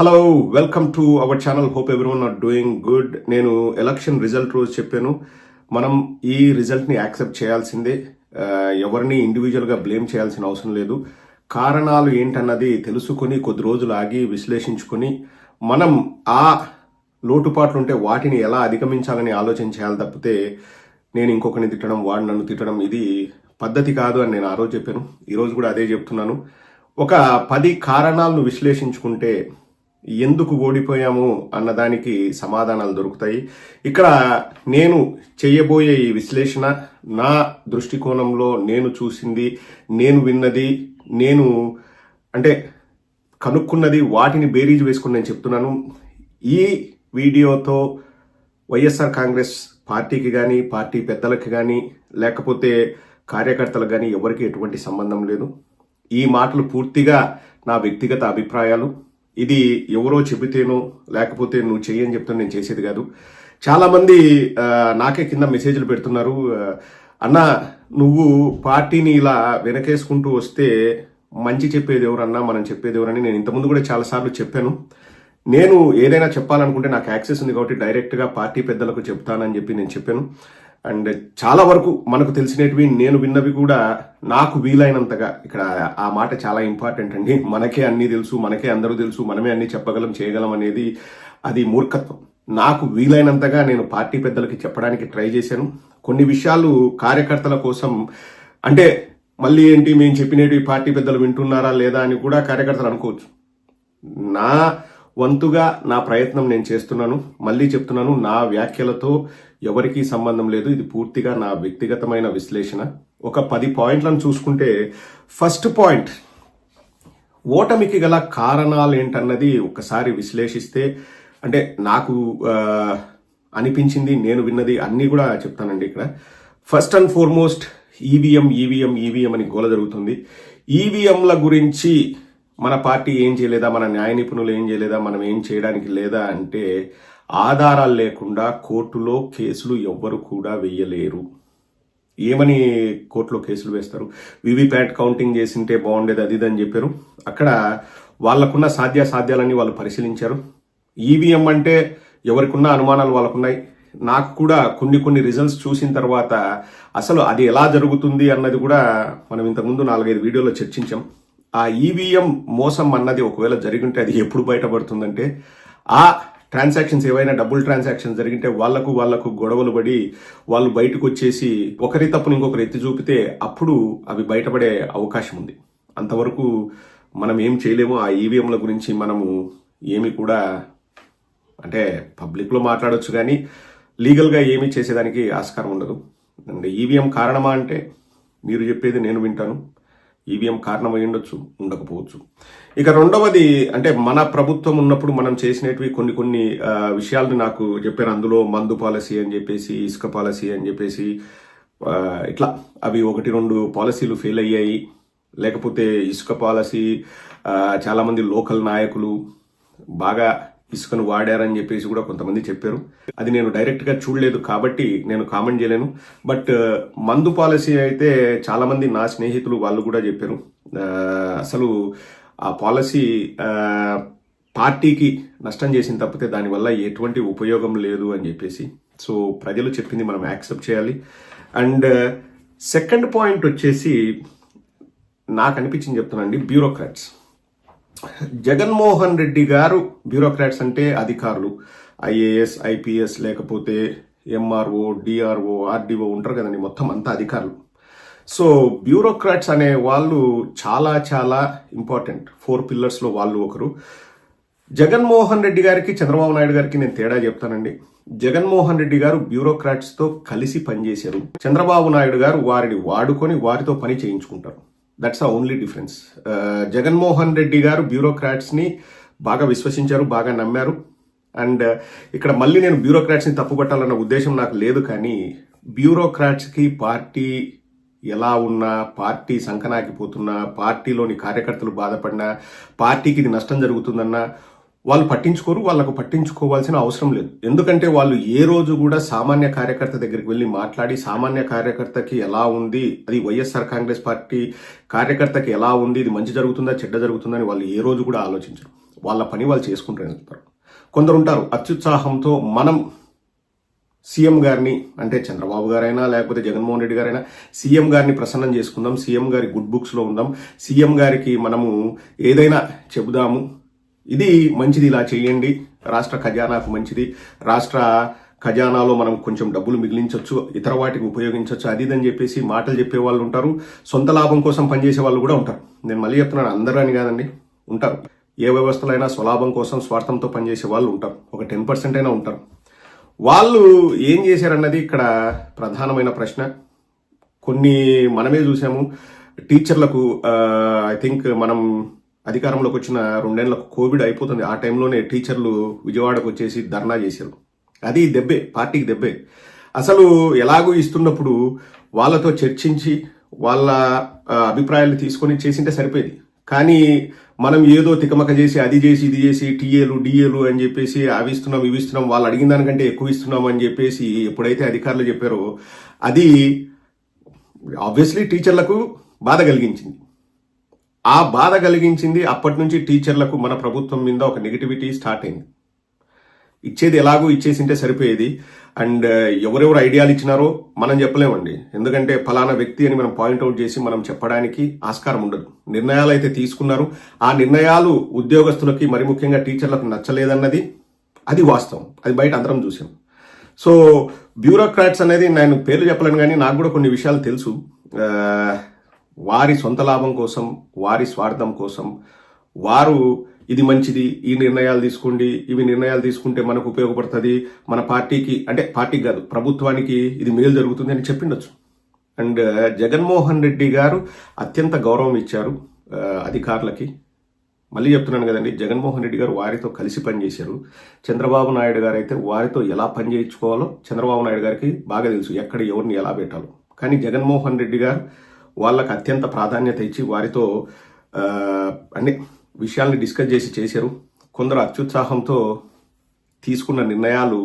Hello welcome to our channel. Hope everyone are doing good. నేను election result రోజు చెప్పాను, మనం ఈ రిజల్ట్ని యాక్సెప్ట్ చేయాల్సిందే. ఎవరిని ఇండివిజువల్గా బ్లేమ్ చేయాల్సిన అవసరం లేదు. కారణాలు ఏంటన్నది తెలుసుకొని కొద్ది రోజులు ఆగి విశ్లేషించుకొని మనం ఆ లోటుపాట్లు ఉంటే వాటిని ఎలా అధిగమించాలని ఆలోచన చేయాలి తప్పితే నేను ఇంకొకరిని తిట్టడం, వాడు నన్ను తిట్టడం ఇది పద్ధతి కాదు అని నేను ఆ రోజు చెప్పాను. ఈరోజు కూడా అదే చెప్తున్నాను. ఒక 10 కారణాలను విశ్లేషించుకుంటే ఎందుకు ఓడిపోయాము అన్నదానికి సమాధానాలు దొరుకుతాయి. ఇక్కడ నేను చేయబోయే ఈ విశ్లేషణ నా దృష్టికోణంలో నేను చూసింది, నేను విన్నది, నేను కనుక్కున్నది, వాటిని బేరీజు వేసుకుని నేను చెప్తున్నాను. ఈ వీడియోతో వైఎస్ఆర్ కాంగ్రెస్ పార్టీకి కానీ, పార్టీ పెద్దలకి కానీ, లేకపోతే కార్యకర్తలకు కానీ ఎవరికి ఎటువంటి సంబంధం లేదు. ఈ మాటలు పూర్తిగా నా వ్యక్తిగత అభిప్రాయాలు. ఇది ఎవరో చెబితేనో లేకపోతే నువ్వు చెయ్యని చెప్తాను నేను చేసేది కాదు. చాలామంది నాకే కింద మెసేజ్లు పెడుతున్నారు, అన్నా నువ్వు పార్టీని ఇలా వెనకేసుకుంటూ వస్తే మంచి చెప్పేది ఎవరన్నా, మనం చెప్పేది ఎవరని. నేను ఇంతకుముందు కూడా చాలాసార్లు చెప్పాను. నేను ఏదైనా చెప్పాలనుకుంటే నాకు యాక్సెస్ ఉంది కాబట్టి డైరెక్ట్గా పార్టీ పెద్దలకు చెప్తానని చెప్పి నేను చెప్పాను. అండ్ చాలా వరకు మనకు తెలిసినవి, నేను విన్నవి కూడా నాకు వీలైనంతగా, ఇక్కడ ఆ మాట చాలా ఇంపార్టెంట్ అండి. మనకే అన్నీ తెలుసు, మనకే అందరూ తెలుసు, మనమే అన్ని చెప్పగలం, చేయగలం అనేది అది మూర్ఖత్వం. నాకు వీలైనంతగా నేను పార్టీ పెద్దలకి చెప్పడానికి ట్రై చేశాను. కొన్ని విషయాలు కార్యకర్తల కోసం, మళ్ళీ ఏంటి మేము చెప్పినవి పార్టీ పెద్దలు వింటున్నారా లేదా అని కూడా కార్యకర్తలు అనుకోవచ్చు. నా వంతుగా నా ప్రయత్నం నేను చేస్తున్నాను. మళ్ళీ చెప్తున్నాను, నా వ్యాఖ్యలతో ఎవరికీ సంబంధం లేదు. ఇది పూర్తిగా నా వ్యక్తిగతమైన విశ్లేషణ. ఒక 10 పాయింట్లను చూసుకుంటే, ఫస్ట్ పాయింట్, ఓటమికి గల కారణాలు ఏంటన్నది ఒకసారి విశ్లేషిస్తే, నాకు అనిపించింది, నేను విన్నది అన్నీ కూడా చెప్తానండి. ఇక్కడ ఫస్ట్ అండ్ ఫార్మోస్ట్ ఈవీఎం అని గోల జరుగుతుంది. ఈవీఎంల గురించి మన పార్టీ ఏం చేయలేదా, మన న్యాయ నిపుణులు ఏం చేయలేదా, మనం ఏం చేయడానికి లేదా అంటే, ఆధారాలు లేకుండా కోర్టులో కేసులు ఎవ్వరు కూడా వేయలేరు. ఏమని కోర్టులో కేసులు వేస్తారు? వివిప్యాట్ కౌంటింగ్ చేసింటే బాగుండేది, అది అని చెప్పారు. అక్కడ వాళ్ళకున్న సాధ్యాసాధ్యాలన్నీ వాళ్ళు పరిశీలించారు. ఈవీఎం అంటే ఎవరికున్న అనుమానాలు వాళ్ళకున్నాయి. నాకు కూడా కొన్ని రిజల్ట్స్ చూసిన తర్వాత అసలు అది ఎలా జరుగుతుంది అన్నది కూడా మనం ఇంతకుముందు 4-5 వీడియోలో చర్చించాం. ఆ ఈవీఎం మోసం అన్నది ఒకవేళ జరిగింటే అది ఎప్పుడు బయటపడుతుందంటే, ఆ ట్రాన్సాక్షన్స్ ఏవైనా డబుల్ ట్రాన్సాక్షన్స్ జరిగింటే వాళ్లకు గొడవలు పడి వాళ్ళు బయటకు వచ్చేసి ఒకరి తప్పును ఇంకొకరు ఎత్తి చూపితే అప్పుడు అవి బయటపడే అవకాశం ఉంది. అంతవరకు మనం ఏం చేయలేము. ఆ ఈవీఎంల గురించి మనము ఏమి కూడా పబ్లిక్లో మాట్లాడొచ్చు కానీ లీగల్గా ఏమీ చేసేదానికి ఆస్కారం ఉండదు. ఈవీఎం కారణమా అంటే మీరు చెప్పేది నేను వింటాను. ఈవీఎం కారణం అయి ఉండొచ్చు, ఉండకపోవచ్చు. ఇక రెండవది, మన ప్రభుత్వం ఉన్నప్పుడు మనం చేసినవి కొన్ని విషయాలను నాకు చెప్పారు. అందులో మందు పాలసీ అని చెప్పేసి, ఇసుక పాలసీ అని చెప్పేసి, ఇట్లా అవి 1-2 పాలసీలు ఫెయిల్ అయ్యాయి. లేకపోతే ఇసుక పాలసీ చాలామంది లోకల్ నాయకులు బాగా ఇసుకను వాడారని చెప్పేసి కూడా కొంతమంది చెప్పారు. అది నేను డైరెక్ట్గా చూడలేదు కాబట్టి నేను కామెంట్ చేయలేను. బట్ మందు పాలసీ అయితే చాలామంది నా స్నేహితులు వాళ్ళు కూడా చెప్పారు, అసలు ఆ పాలసీ పార్టీకి నష్టం చేసిన తప్పితే దానివల్ల ఎటువంటి ఉపయోగం లేదు అని చెప్పేసి. సో ప్రజలు చెప్పింది మనం యాక్సెప్ట్ చేయాలి. అండ్ సెకండ్ పాయింట్ వచ్చేసి, నాకు అనిపించింది చెప్తున్నానండి, బ్యూరోక్రాట్స్. జగన్మోహన్ రెడ్డి గారు, బ్యూరోక్రాట్స్ అంటే అధికారులు, ఐఏఎస్, ఐపీఎస్, లేకపోతే ఎంఆర్ఓ, డిఆర్ఓ, ఆర్డీఓ ఉంటారు కదండి, మొత్తం అంతా అధికారులు. సో బ్యూరోక్రాట్స్ అనే వాళ్ళు చాలా చాలా ఇంపార్టెంట్. 4 పిల్లర్స్లో వాళ్ళు ఒకరు. జగన్మోహన్ రెడ్డి గారికి, చంద్రబాబు నాయుడు గారికి నేను తేడా చెప్తానండి. జగన్మోహన్ రెడ్డి గారు బ్యూరోక్రాట్స్తో కలిసి పనిచేశారు. చంద్రబాబు నాయుడు గారు వారిని వాడుకొని వారితో పని చేయించుకుంటారు. That's the only difference. Jaganmohan Reddy గారు బ్యూరోక్రాట్స్ని బాగా విశ్వసించారు, బాగా నమ్మారు. అండ్ ఇక్కడ మళ్ళీ నేను బ్యూరోక్రాట్స్ని తప్పుపట్టాలన్న ఉద్దేశం నాకు లేదు, కానీ బ్యూరోక్రాట్స్కి పార్టీ ఎలా ఉన్నా, పార్టీ సంకనాకిపోతున్నా, పార్టీలోని కార్యకర్తలు బాధపడినా, పార్టీకి ఇది నష్టం జరుగుతుందన్నా వాళ్ళు పట్టించుకోరు. వాళ్ళకు పట్టించుకోవాల్సిన అవసరం లేదు. ఎందుకంటే వాళ్ళు ఏ రోజు కూడా సామాన్య కార్యకర్త దగ్గరికి వెళ్ళి మాట్లాడి, సామాన్య కార్యకర్తకి ఎలా ఉంది, అది వైఎస్ఆర్ కాంగ్రెస్ పార్టీ కార్యకర్తకి ఎలా ఉంది, ఇది మంచి జరుగుతుందా చెడ్డ జరుగుతుందా అని వాళ్ళు ఏ రోజు కూడా ఆలోచించరు. వాళ్ళ పని వాళ్ళు చేసుకుంటూ వెళ్తారు. కొందరు ఉంటారు అత్యుత్సాహంతో మనం సీఎం గారిని, అంటే చంద్రబాబు గారైనా లేకపోతే జగన్మోహన్ రెడ్డి గారైనా, సీఎం గారిని ప్రసన్నం చేసుకుందాం, సీఎం గారి గుడ్ బుక్స్లో ఉందాం, సీఎం గారికి మనము ఏదైనా చెబుదాము, ఇది మంచిది, ఇలా చేయండి, రాష్ట్ర ఖజానాకు మంచిది, రాష్ట్ర ఖజానాలో మనం కొంచెం డబ్బులు మిగిలించవచ్చు, ఇతర వాటికి ఉపయోగించవచ్చు, అది ఇదని చెప్పేసి మాటలు చెప్పే వాళ్ళు ఉంటారు. సొంత లాభం కోసం పనిచేసే వాళ్ళు కూడా ఉంటారు. నేను మళ్ళీ చెప్తున్నాను, అందరూ అని కాదండి, ఉంటారు. ఏ వ్యవస్థలైనా స్వలాభం కోసం స్వార్థంతో పనిచేసే వాళ్ళు ఉంటారు. ఒక 10% అయినా ఉంటారు. వాళ్ళు ఏం చేశారన్నది ఇక్కడ ప్రధానమైన ప్రశ్న. కొన్ని మనమే చూసాము. టీచర్లకు ఐ థింక్ మనం అధికారంలోకి వచ్చిన 2 ఏళ్లకు కోవిడ్ అయిపోతుంది. ఆ టైంలోనే టీచర్లు విజయవాడకు వచ్చేసి ధర్నా చేశారు. అది దెబ్బే, పార్టీకి దెబ్బే. అసలు ఎలాగో ఇస్తున్నప్పుడు వాళ్ళతో చర్చించి వాళ్ళ అభిప్రాయాలు తీసుకొని చేసింటే సరిపోయేది. కానీ మనం ఏదో తికమక చేసి అది చేసి ఇది చేసి టీఏలు డిఏలు అని చెప్పేసి అవి ఇస్తున్నాం ఇవి ఇస్తున్నాం, వాళ్ళు అడిగిన దానికంటే ఎక్కువ ఇస్తున్నాం అని చెప్పేసి ఎప్పుడైతే అధికారులు చెప్పారో అది ఆబ్వియస్లీ టీచర్లకు బాధ కలిగించింది. ఆ బాధ కలిగించింది అప్పటి నుంచి టీచర్లకు మన ప్రభుత్వం మీద ఒక నెగిటివిటీ స్టార్ట్ అయింది. ఇచ్చేది ఎలాగో ఇచ్చేసింటే సరిపోయేది. అండ్ ఎవరెవరు ఐడియాలు ఇచ్చినారో మనం చెప్పలేమండి. ఎందుకంటే ఫలానా వ్యక్తి అని మనం పాయింట్అవుట్ చేసి మనం చెప్పడానికి ఆస్కారం ఉండదు. నిర్ణయాలు అయితే తీసుకున్నారు. ఆ నిర్ణయాలు ఉద్యోగస్తులకి, మరి ముఖ్యంగా టీచర్లకు నచ్చలేదన్నది అది వాస్తవం. అది బయట అందరం చూసాం. సో బ్యూరోక్రాట్స్ అనేది నేను పేర్లు చెప్పలేను, కానీ నాకు కూడా కొన్ని విషయాలు తెలుసు. వారి సొంత లాభం కోసం, వారి స్వార్థం కోసం వారు ఇది మంచిది, ఈ నిర్ణయాలు తీసుకోండి, ఇవి నిర్ణయాలు తీసుకుంటే మనకు ఉపయోగపడుతుంది, మన పార్టీకి, అంటే పార్టీకి కాదు ప్రభుత్వానికి ఇది మేలు జరుగుతుంది అని చెప్పిండొచ్చు. అండ్ జగన్మోహన్ రెడ్డి గారు అత్యంత గౌరవం ఇచ్చారు అధికారులకి. మళ్ళీ చెప్తున్నాను కదండి, జగన్మోహన్ రెడ్డి గారు వారితో కలిసి పనిచేశారు. చంద్రబాబు నాయుడు గారు అయితే వారితో ఎలా పని చేయించుకోవాలో చంద్రబాబు నాయుడు గారికి బాగా తెలుసు, ఎక్కడ ఎవరిని ఎలా పెట్టాలో. కానీ జగన్మోహన్ రెడ్డి గారు వాళ్ళకి అత్యంత ప్రాధాన్యత ఇచ్చి వారితో అన్ని విషయాల్ని డిస్కస్ చేసి చేశారు. కొందరు అత్యుత్సాహంతో తీసుకున్న నిర్ణయాలు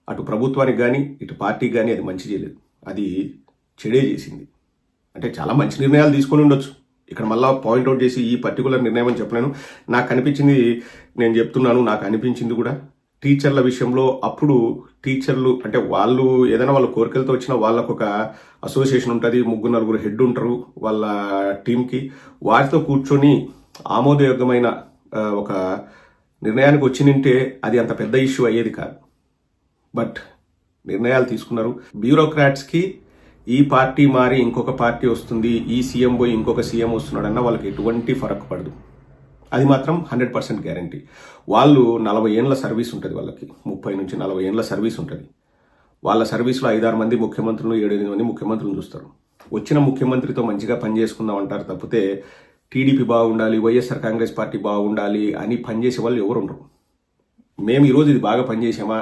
అటు ప్రభుత్వానికి కానీ ఇటు పార్టీకి కానీ అది మంచి చేయలేదు, అది చెడే చేసింది. అంటే చాలా మంచి నిర్ణయాలు తీసుకొని ఉండొచ్చు. ఇక్కడ మళ్ళా పాయింట్అవుట్ చేసి ఈ పర్టికులర్ నిర్ణయం అని చెప్పలేను. నాకు అనిపించింది నేను చెప్తున్నాను. నాకు అనిపించింది కూడా టీచర్ల విషయంలో అప్పుడు టీచర్లు అంటే వాళ్ళు ఏదైనా వాళ్ళ కోరికలతో వచ్చినా వాళ్ళకు ఒక అసోసియేషన్ ఉంటుంది, 3-4 హెడ్ ఉంటారు వాళ్ళ టీంకి. వారితో కూర్చొని ఆమోదయోగ్యమైన ఒక నిర్ణయానికి వచ్చినంటే అది అంత పెద్ద ఇష్యూ అయ్యేది కాదు. బట్ నిర్ణయాలు తీసుకున్నారు. బ్యూరోక్రాట్స్కి ఈ పార్టీ మారి ఇంకొక పార్టీ వస్తుంది, ఈ సీఎం పోయి ఇంకొక సీఎం వస్తున్నాడన్న వాళ్ళకి ఎటువంటి ఫరక్ పడదు. అది మాత్రం 100% గ్యారంటీ. వాళ్ళు 40 ఏళ్ల సర్వీస్ ఉంటుంది, వాళ్ళకి 30 నుంచి 40 ఏళ్ల సర్వీస్ ఉంటుంది. వాళ్ళ సర్వీస్లో 5-6 మంది ముఖ్యమంత్రులు, 7-8 మంది ముఖ్యమంత్రులు చూస్తారు. వచ్చిన ముఖ్యమంత్రితో మంచిగా పనిచేసుకుందాం అంటారు తప్పితే టీడీపీ బాగుండాలి, వైఎస్ఆర్ కాంగ్రెస్ పార్టీ బాగుండాలి అని పనిచేసే వాళ్ళు ఎవరు ఉండరు. మేము ఈరోజు ఇది బాగా పనిచేసామా,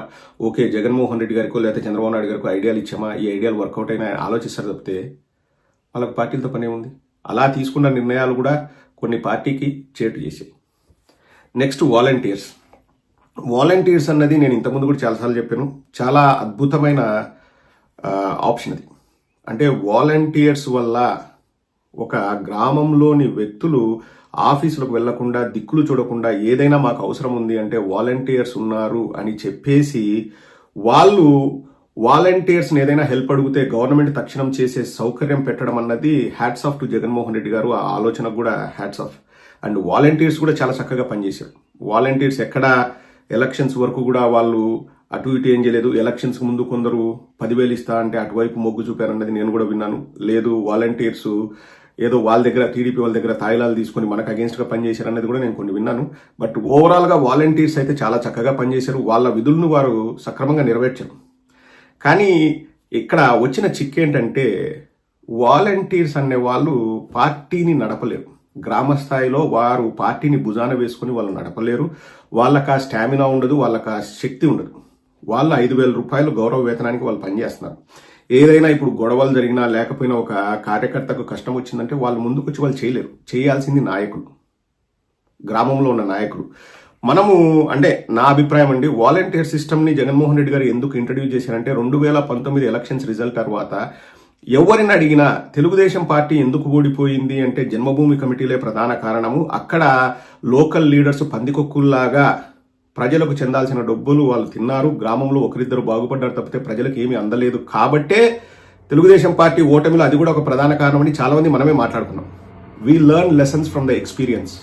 ఓకే జగన్మోహన్ రెడ్డి గారికో లేకపోతే చంద్రబాబు నాయుడు గారికో ఐడియాలు ఇచ్చామా, ఈ ఐడియాలు వర్కౌట్ అయినా ఆలోచిస్తారు తప్పితే వాళ్ళకి పార్టీలతో పనే ఉంది. అలా తీసుకున్న నిర్ణయాలు కూడా కొన్ని పార్టీకి చేటు చేసాయి. Next volunteers. వాలంటీర్స్ అన్నది నేను ఇంతకుముందు కూడా చాలాసార్లు చెప్పాను, చాలా అద్భుతమైన ఆప్షన్ అది. అంటే వాలంటీర్స్ వల్ల ఒక గ్రామంలోని వ్యక్తులు ఆఫీసులకు వెళ్లకుండా, దిక్కులు చూడకుండా ఏదైనా మాకు అవసరం ఉంది అంటే వాలంటీర్స్ ఉన్నారు అని చెప్పేసి వాళ్ళు వాలంటీర్స్ని ఏదైనా హెల్ప్ అడిగితే గవర్నమెంట్ తక్షణం చేసే సౌకర్యం పెట్టడం అన్నది hats off to Jaganmohan Reddy గారు. ఆ ఆలోచనకు కూడా హ్యాట్స్ ఆఫ్. అండ్ వాలంటీర్స్ కూడా చాలా చక్కగా పనిచేశారు. వాలంటీర్స్ ఎక్కడ ఎలక్షన్స్ వరకు కూడా వాళ్ళు అటు ఇటు ఏం చేయలేదు. ఎలక్షన్స్ ముందు కొందరు 10,000 ఇస్తా అంటే అటువైపు మొగ్గు చూపారన్నది నేను కూడా విన్నాను. లేదు వాలంటీర్స్ ఏదో వాళ్ళ దగ్గర టీడీపీ వాళ్ళ దగ్గర తాయిలాలు తీసుకొని మనకు అగేన్స్ట్గా పనిచేశారు అన్నది కూడా నేను కొన్ని విన్నాను. బట్ ఓవరాల్గా వాలంటీర్స్ అయితే చాలా చక్కగా పనిచేశారు. వాళ్ళ విధులను వారు సక్రమంగా నెరవేర్చారు. కానీ ఇక్కడ వచ్చిన చిక్కు ఏంటంటే వాలంటీర్స్ అనే వాళ్ళు పార్టీని నడపలేరు. గ్రామ స్థాయిలో వారు పార్టీని భుజాన వేసుకుని వాళ్ళు నడపలేరు. వాళ్ళకి ఆ స్టామినా ఉండదు, వాళ్ళకి ఆ శక్తి ఉండదు. వాళ్ళు 5,000 రూపాయలు గౌరవ వేతనానికి వాళ్ళు పనిచేస్తున్నారు. ఏదైనా ఇప్పుడు గొడవలు జరిగినా లేకపోయినా ఒక కార్యకర్తకు కష్టం వచ్చిందంటే వాళ్ళు ముందుకు వచ్చి వాళ్ళు చేయలేరు. చేయాల్సింది నాయకులు, గ్రామంలో ఉన్న నాయకులు. మనము అంటే నా అభిప్రాయం అండి, వాలంటీర్ సిస్టమ్ని జగన్మోహన్ రెడ్డి గారు ఎందుకు ఇంట్రడ్యూస్ చేశారంటే 2019 ఎలక్షన్స్ రిజల్ట్ తర్వాత ఎవరిని అడిగినా తెలుగుదేశం పార్టీ ఎందుకు ఓడిపోయింది అంటే జన్మభూమి కమిటీలే ప్రధాన కారణము. అక్కడ లోకల్ లీడర్స్ పందికొక్కుల్లాగా ప్రజలకు చెందాల్సిన డబ్బులు వాళ్ళు తిన్నారు, గ్రామంలో ఒకరిద్దరు బాగుపడ్డారు తప్పితే ప్రజలకు ఏమీ అందలేదు. కాబట్టే తెలుగుదేశం పార్టీ ఓటమిలో అది కూడా ఒక ప్రధాన కారణమని చాలా మంది మనమే మాట్లాడుకున్నాం. We learn lessons from the experience.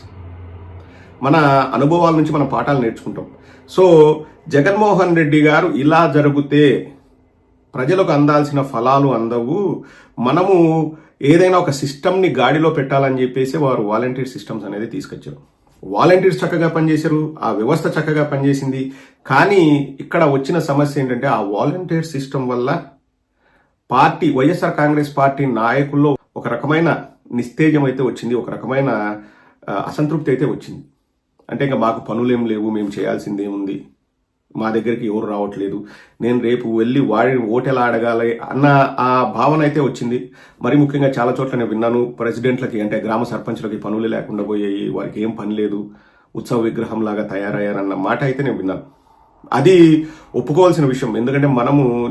మన అనుభవాల నుంచి మనం పాఠాలు నేర్చుకుంటాం. సో జగన్మోహన్ రెడ్డి గారు ఇలా జరిగితే ప్రజలకు అందాల్సిన ఫలాలు అందవు, మనము ఏదైనా ఒక సిస్టమ్ని గాడిలో పెట్టాలని చెప్పేసి వారు వాలంటీర్ సిస్టమ్స్ అనేది తీసుకొచ్చారు. వాలంటీర్స్ చక్కగా పనిచేశారు, ఆ వ్యవస్థ చక్కగా పనిచేసింది. కానీ ఇక్కడ వచ్చిన సమస్య ఏంటంటే ఆ వాలంటీర్ సిస్టమ్ వల్ల పార్టీ వైఎస్ఆర్ కాంగ్రెస్ పార్టీ నాయకుల్లో ఒక రకమైన నిస్తేజం అయితే వచ్చింది, ఒక రకమైన అసంతృప్తి అయితే వచ్చింది. అంటే ఇంకా మాకు పనులేం లేవు, మేము చేయాల్సింది ఏముంది, మా దగ్గరికి ఎవరు రావట్లేదు, నేను రేపు వెళ్ళి వాడిని ఓటెలా అడగాలి అన్న ఆ భావన అయితే వచ్చింది. మరి ముఖ్యంగా చాలా చోట్ల నేను విన్నాను, ప్రెసిడెంట్లకి అంటే గ్రామ సర్పంచ్లకి పనులు లేకుండా పోయాయి, వారికి ఏం పని లేదు, ఉత్సవ విగ్రహం లాగా తయారయ్యారన్న మాట అయితే నేను విన్నాను. అది ఒప్పుకోవాల్సిన విషయం. ఎందుకంటే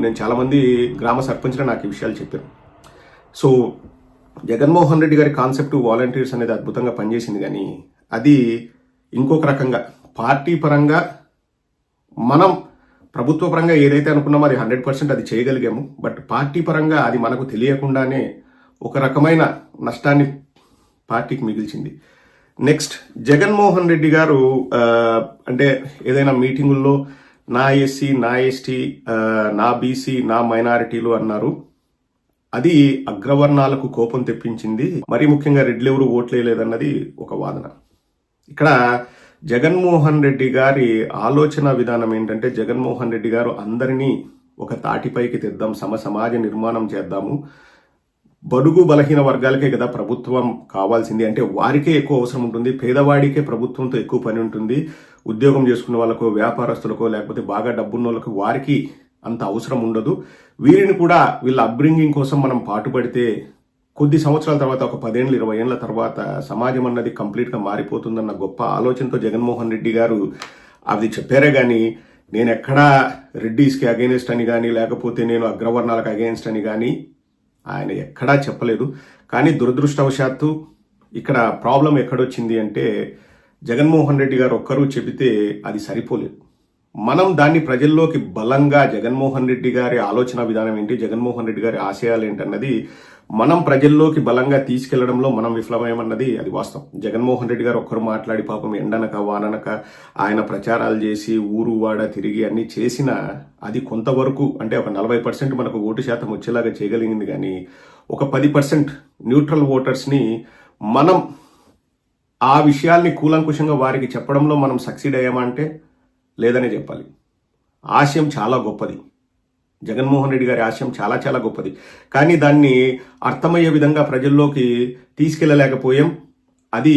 నేను చాలా మంది గ్రామ సర్పంచ్లు నాకు ఈ విషయాలు చెప్పారు. సో జగన్మోహన్ రెడ్డి గారి కాన్సెప్ట్ వాలంటీర్స్ అనేది అద్భుతంగా పనిచేసింది. కానీ అది ఇంకొక రకంగా పార్టీ పరంగా మనం ప్రభుత్వ పరంగా ఏదైతే అనుకున్నామో అది 100% అది చేయగలిగాము. బట్ పార్టీ పరంగా అది మనకు తెలియకుండానే ఒక రకమైన నష్టాన్ని పార్టీకి మిగిల్చింది. నెక్స్ట్ జగన్మోహన్ రెడ్డి గారు అంటే ఏదైనా మీటింగుల్లో నా ఎస్సీ, నా ఎస్టీ, నా బీసీ, నా మైనారిటీలు అన్నారు. అది అగ్రవర్ణాలకు కోపం తెప్పించింది. మరీ ముఖ్యంగా రెడ్లెవరు ఓట్లేదన్నది ఒక వాదన. ఇక్కడ జగన్మోహన్ రెడ్డి గారి ఆలోచన విధానం ఏంటంటే జగన్మోహన్ రెడ్డి గారు అందరినీ ఒక తాటిపైకి తెద్దాం, సమాజ నిర్మాణం చేద్దాము, బడుగు బలహీన వర్గాలకే కదా ప్రభుత్వం కావాల్సింది, అంటే వారికే ఎక్కువ అవసరం ఉంటుంది, పేదవాడికే ప్రభుత్వంతో ఎక్కువ పని ఉంటుంది, ఉద్యోగం చేసుకునే వాళ్ళకో వ్యాపారస్తులకో లేకపోతే బాగా డబ్బున్న వాళ్ళకో వారికి అంత అవసరం ఉండదు. వీరిని కూడా వీళ్ళ అప్బ్రింగింగ్ కోసం మనం పాటుపడితే కొద్ది సంవత్సరాల తర్వాత ఒక 10 ఏళ్ళు 20 ఏళ్ల తర్వాత సమాజం అన్నది కంప్లీట్గా మారిపోతుందన్న గొప్ప ఆలోచనతో జగన్మోహన్ రెడ్డి గారు అది చెప్పారే కానీ నేను ఎక్కడా రెడ్డీస్కి అగెయిన్స్ట్ అని కానీ లేకపోతే నేను అగ్రవర్ణాలకు అగెయిన్స్ట్ అని కానీ ఆయన ఎక్కడా చెప్పలేదు. కానీ దురదృష్టవశాత్తు ఇక్కడ ప్రాబ్లం ఎక్కడొచ్చింది అంటే జగన్మోహన్ రెడ్డి గారు ఒక్కరూ చెబితే అది సరిపోలేదు. మనం దాన్ని ప్రజల్లోకి బలంగా జగన్మోహన్ రెడ్డి గారి ఆలోచన విధానం ఏంటి, జగన్మోహన్ రెడ్డి గారి ఆశయాలు ఏంటన్నది మనం ప్రజల్లోకి బలంగా తీసుకెళ్లడంలో మనం విఫలమేమన్నది అది వాస్తవం. జగన్మోహన్ రెడ్డి గారు ఒక్కరు మాట్లాడి పాపం ఎండనక వాననక ఆయన ప్రచారాలు చేసి ఊరు వాడ తిరిగి అన్ని చేసిన అది కొంతవరకు అంటే ఒక 40% మనకు ఓటు శాతం వచ్చేలాగా చేయగలిగింది. కానీ ఒక 10% న్యూట్రల్ ఓటర్స్ని మనం ఆ విషయాల్ని కూలంకుషంగా వారికి చెప్పడంలో మనం సక్సీడ్ అయ్యామా అంటే లేదనే చెప్పాలి. ఆశయం చాలా గొప్పది, జగన్మోహన్ రెడ్డి గారి ఆశయం చాలా చాలా గొప్పది. కానీ దాన్ని అర్థమయ్యే విధంగా ప్రజల్లోకి తీసుకెళ్ళలేకపోయాం, అది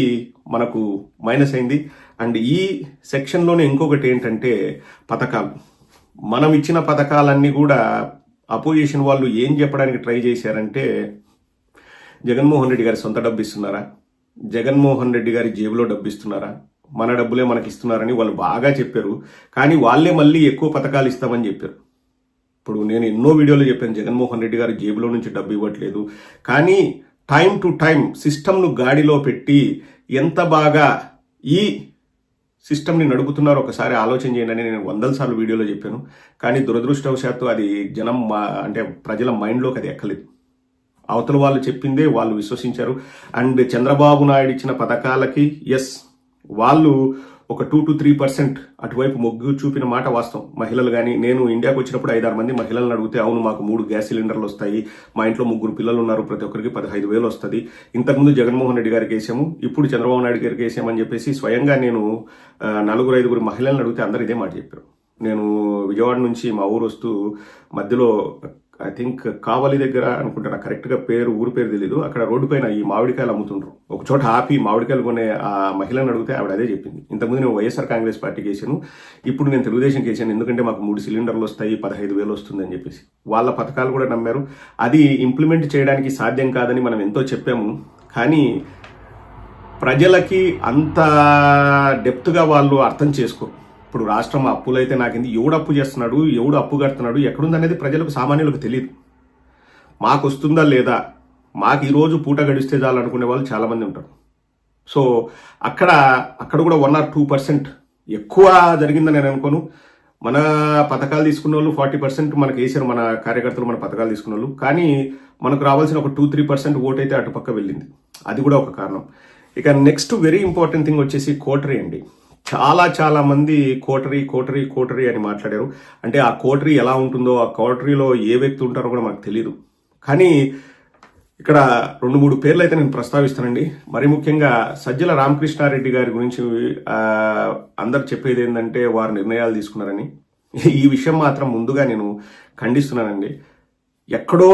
మనకు మైనస్ అయింది. అండ్ ఈ సెక్షన్లోనే ఇంకొకటి ఏంటంటే పథకాలు. మనం ఇచ్చిన పథకాలన్నీ కూడా అపోజిషన్ వాళ్ళు ఏం చెప్పడానికి ట్రై చేశారంటే జగన్మోహన్ రెడ్డి గారి సొంత డబ్బు ఇస్తున్నారా, జగన్మోహన్ రెడ్డి గారి జేబులో డబ్బు ఇస్తున్నారా, మన డబ్బులే మనకి ఇస్తున్నారని వాళ్ళు బాగా చెప్పారు. కానీ వాళ్ళే మళ్ళీ ఎక్కువ పథకాలు ఇస్తామని చెప్పారు. ఇప్పుడు నేను ఎన్నో వీడియోలు చెప్పాను జగన్మోహన్ రెడ్డి గారి జేబులో నుంచి డబ్బు ఇవ్వట్లేదు. కానీ టైం టు టైం సిస్టమ్ను గాడిలో పెట్టి ఎంత బాగా ఈ సిస్టమ్ని నడుపుతున్నారో ఒకసారి ఆలోచన చేయండి అని నేను 100 సార్లు వీడియోలో చెప్పాను. కానీ దురదృష్టవశాత్తు అది జనం అంటే ప్రజల మైండ్లోకి అది ఎక్కలేదు. అవతల వాళ్ళు చెప్పిందే వాళ్ళు విశ్వసించారు. అండ్ చంద్రబాబు నాయుడు ఇచ్చిన పథకాలకి వాళ్ళు ఒక 2 to 3% అటువైపు మొగ్గు చూపిన మాట వాస్తవం. మహిళలు కానీ నేను ఇండియాకు వచ్చినప్పుడు 5-6 మంది మహిళలను అడిగితే అవును మాకు 3 గ్యాస్ సిలిండర్లు వస్తాయి, మా ఇంట్లో 3 పిల్లలు ఉన్నారు, ప్రతి ఒక్కరికి 15,000 వస్తుంది, ఇంతకుముందు జగన్మోహన్ రెడ్డి గారికి వేసాము, ఇప్పుడు చంద్రబాబు నాయుడు గారికి వేసామని చెప్పేసి స్వయంగా నేను 4-5 మహిళలను అడిగితే అందరు ఇదే మాట చెప్పారు. నేను విజయవాడ నుంచి మా ఊరు వస్తూ మధ్యలో ఐ థింక్ కావలి దగ్గర అనుకుంటా, నాకు కరెక్ట్గా ఊరు పేరు తెలీదు, అక్కడ రోడ్డు పైన ఈ మామిడికాయలు అమ్ముతుండ్రు. ఒక చోట ఆపి మామిడికాయలు కొనే ఆ మహిళను అడిగితే ఆవిడ అదే చెప్పింది, ఇంతకుముందు నేను వైఎస్ఆర్ కాంగ్రెస్ పార్టీకి వేసాను, ఇప్పుడు నేను తెలుగుదేశంకి వేసాను, ఎందుకంటే మాకు 3 సిలిండర్లు వస్తాయి, 15,000 వస్తుందని చెప్పేసి వాళ్ళ పథకాలు కూడా నమ్మారు. అది ఇంప్లిమెంట్ చేయడానికి సాధ్యం కాదని మనం ఎంతో చెప్పాము. కానీ ప్రజలకి అంత డెప్త్గా వాళ్ళు అర్థం చేసుకో. ఇప్పుడు రాష్ట్రం అప్పులైతే నాకింది, ఎవడు అప్పు చేస్తున్నాడు, ఎవడు అప్పు కడుతున్నాడు, ఎక్కడుంది అనేది ప్రజలకు సామాన్యులకు తెలియదు. మాకు వస్తుందా లేదా, మాకు ఈరోజు పూట గడిస్తే చాలు అనుకునే వాళ్ళు చాలామంది ఉంటారు. సో అక్కడ కూడా 1 or 2% ఎక్కువ జరిగిందని నేను అనుకోను. మన పథకాలు తీసుకున్న వాళ్ళు 40% మనకు వేసారు, మన కార్యకర్తలు మన పథకాలు తీసుకున్న వాళ్ళు. కానీ మనకు రావాల్సిన ఒక 2-3% ఓటు అయితే అటుపక్క వెళ్ళింది. అది కూడా ఒక కారణం. ఇక నెక్స్ట్ వెరీ ఇంపార్టెంట్ థింగ్ వచ్చేసి కోటరీ అండి. చాలా మంది కోటరీ అని మాట్లాడారు. అంటే ఆ కోటరీ ఎలా ఉంటుందో, ఆ కోటరీలో ఏ వ్యక్తి ఉంటారో కూడా మనకు తెలియదు. కానీ ఇక్కడ 2-3 పేర్లు అయితే నేను ప్రస్తావిస్తానండి. మరి ముఖ్యంగా సజ్జల రామకృష్ణారెడ్డి గారి గురించి అందరు చెప్పేది ఏంటంటే వారు నిర్ణయాలు తీసుకున్నారని. ఈ విషయం మాత్రం ముందుగా నేను ఖండిస్తున్నానండి. ఎక్కడో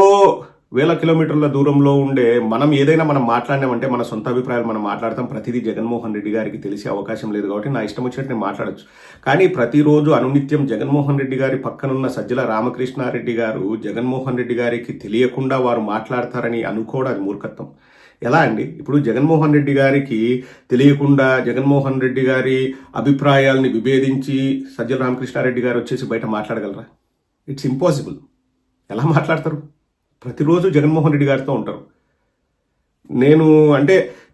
వేల కిలోమీటర్ల దూరంలో ఉండే మనం ఏదైనా మనం మాట్లాడినామంటే మన సొంత అభిప్రాయాలు మనం మాట్లాడతాం. ప్రతిదీ జగన్మోహన్ రెడ్డి గారికి తెలిసే అవకాశం లేదు కాబట్టి నా ఇష్టం వచ్చినట్టు నేను మాట్లాడచ్చు. కానీ ప్రతిరోజు అనునిత్యం జగన్మోహన్ రెడ్డి గారి పక్కనున్న సజ్జల రామకృష్ణారెడ్డి గారు జగన్మోహన్ రెడ్డి గారికి తెలియకుండా వారు మాట్లాడతారని అనుకోవడం అది మూర్ఖత్వం. ఎలా అండి? ఇప్పుడు జగన్మోహన్ రెడ్డి గారికి తెలియకుండా జగన్మోహన్ రెడ్డి గారి అభిప్రాయాల్ని విభేదించి సజ్జల రామకృష్ణారెడ్డి గారు వచ్చేసి బయట మాట్లాడగలరా? It's impossible. ఎలా మాట్లాడతారు? ప్రతిరోజు జగన్మోహన్ రెడ్డి గారితో ఉంటారు.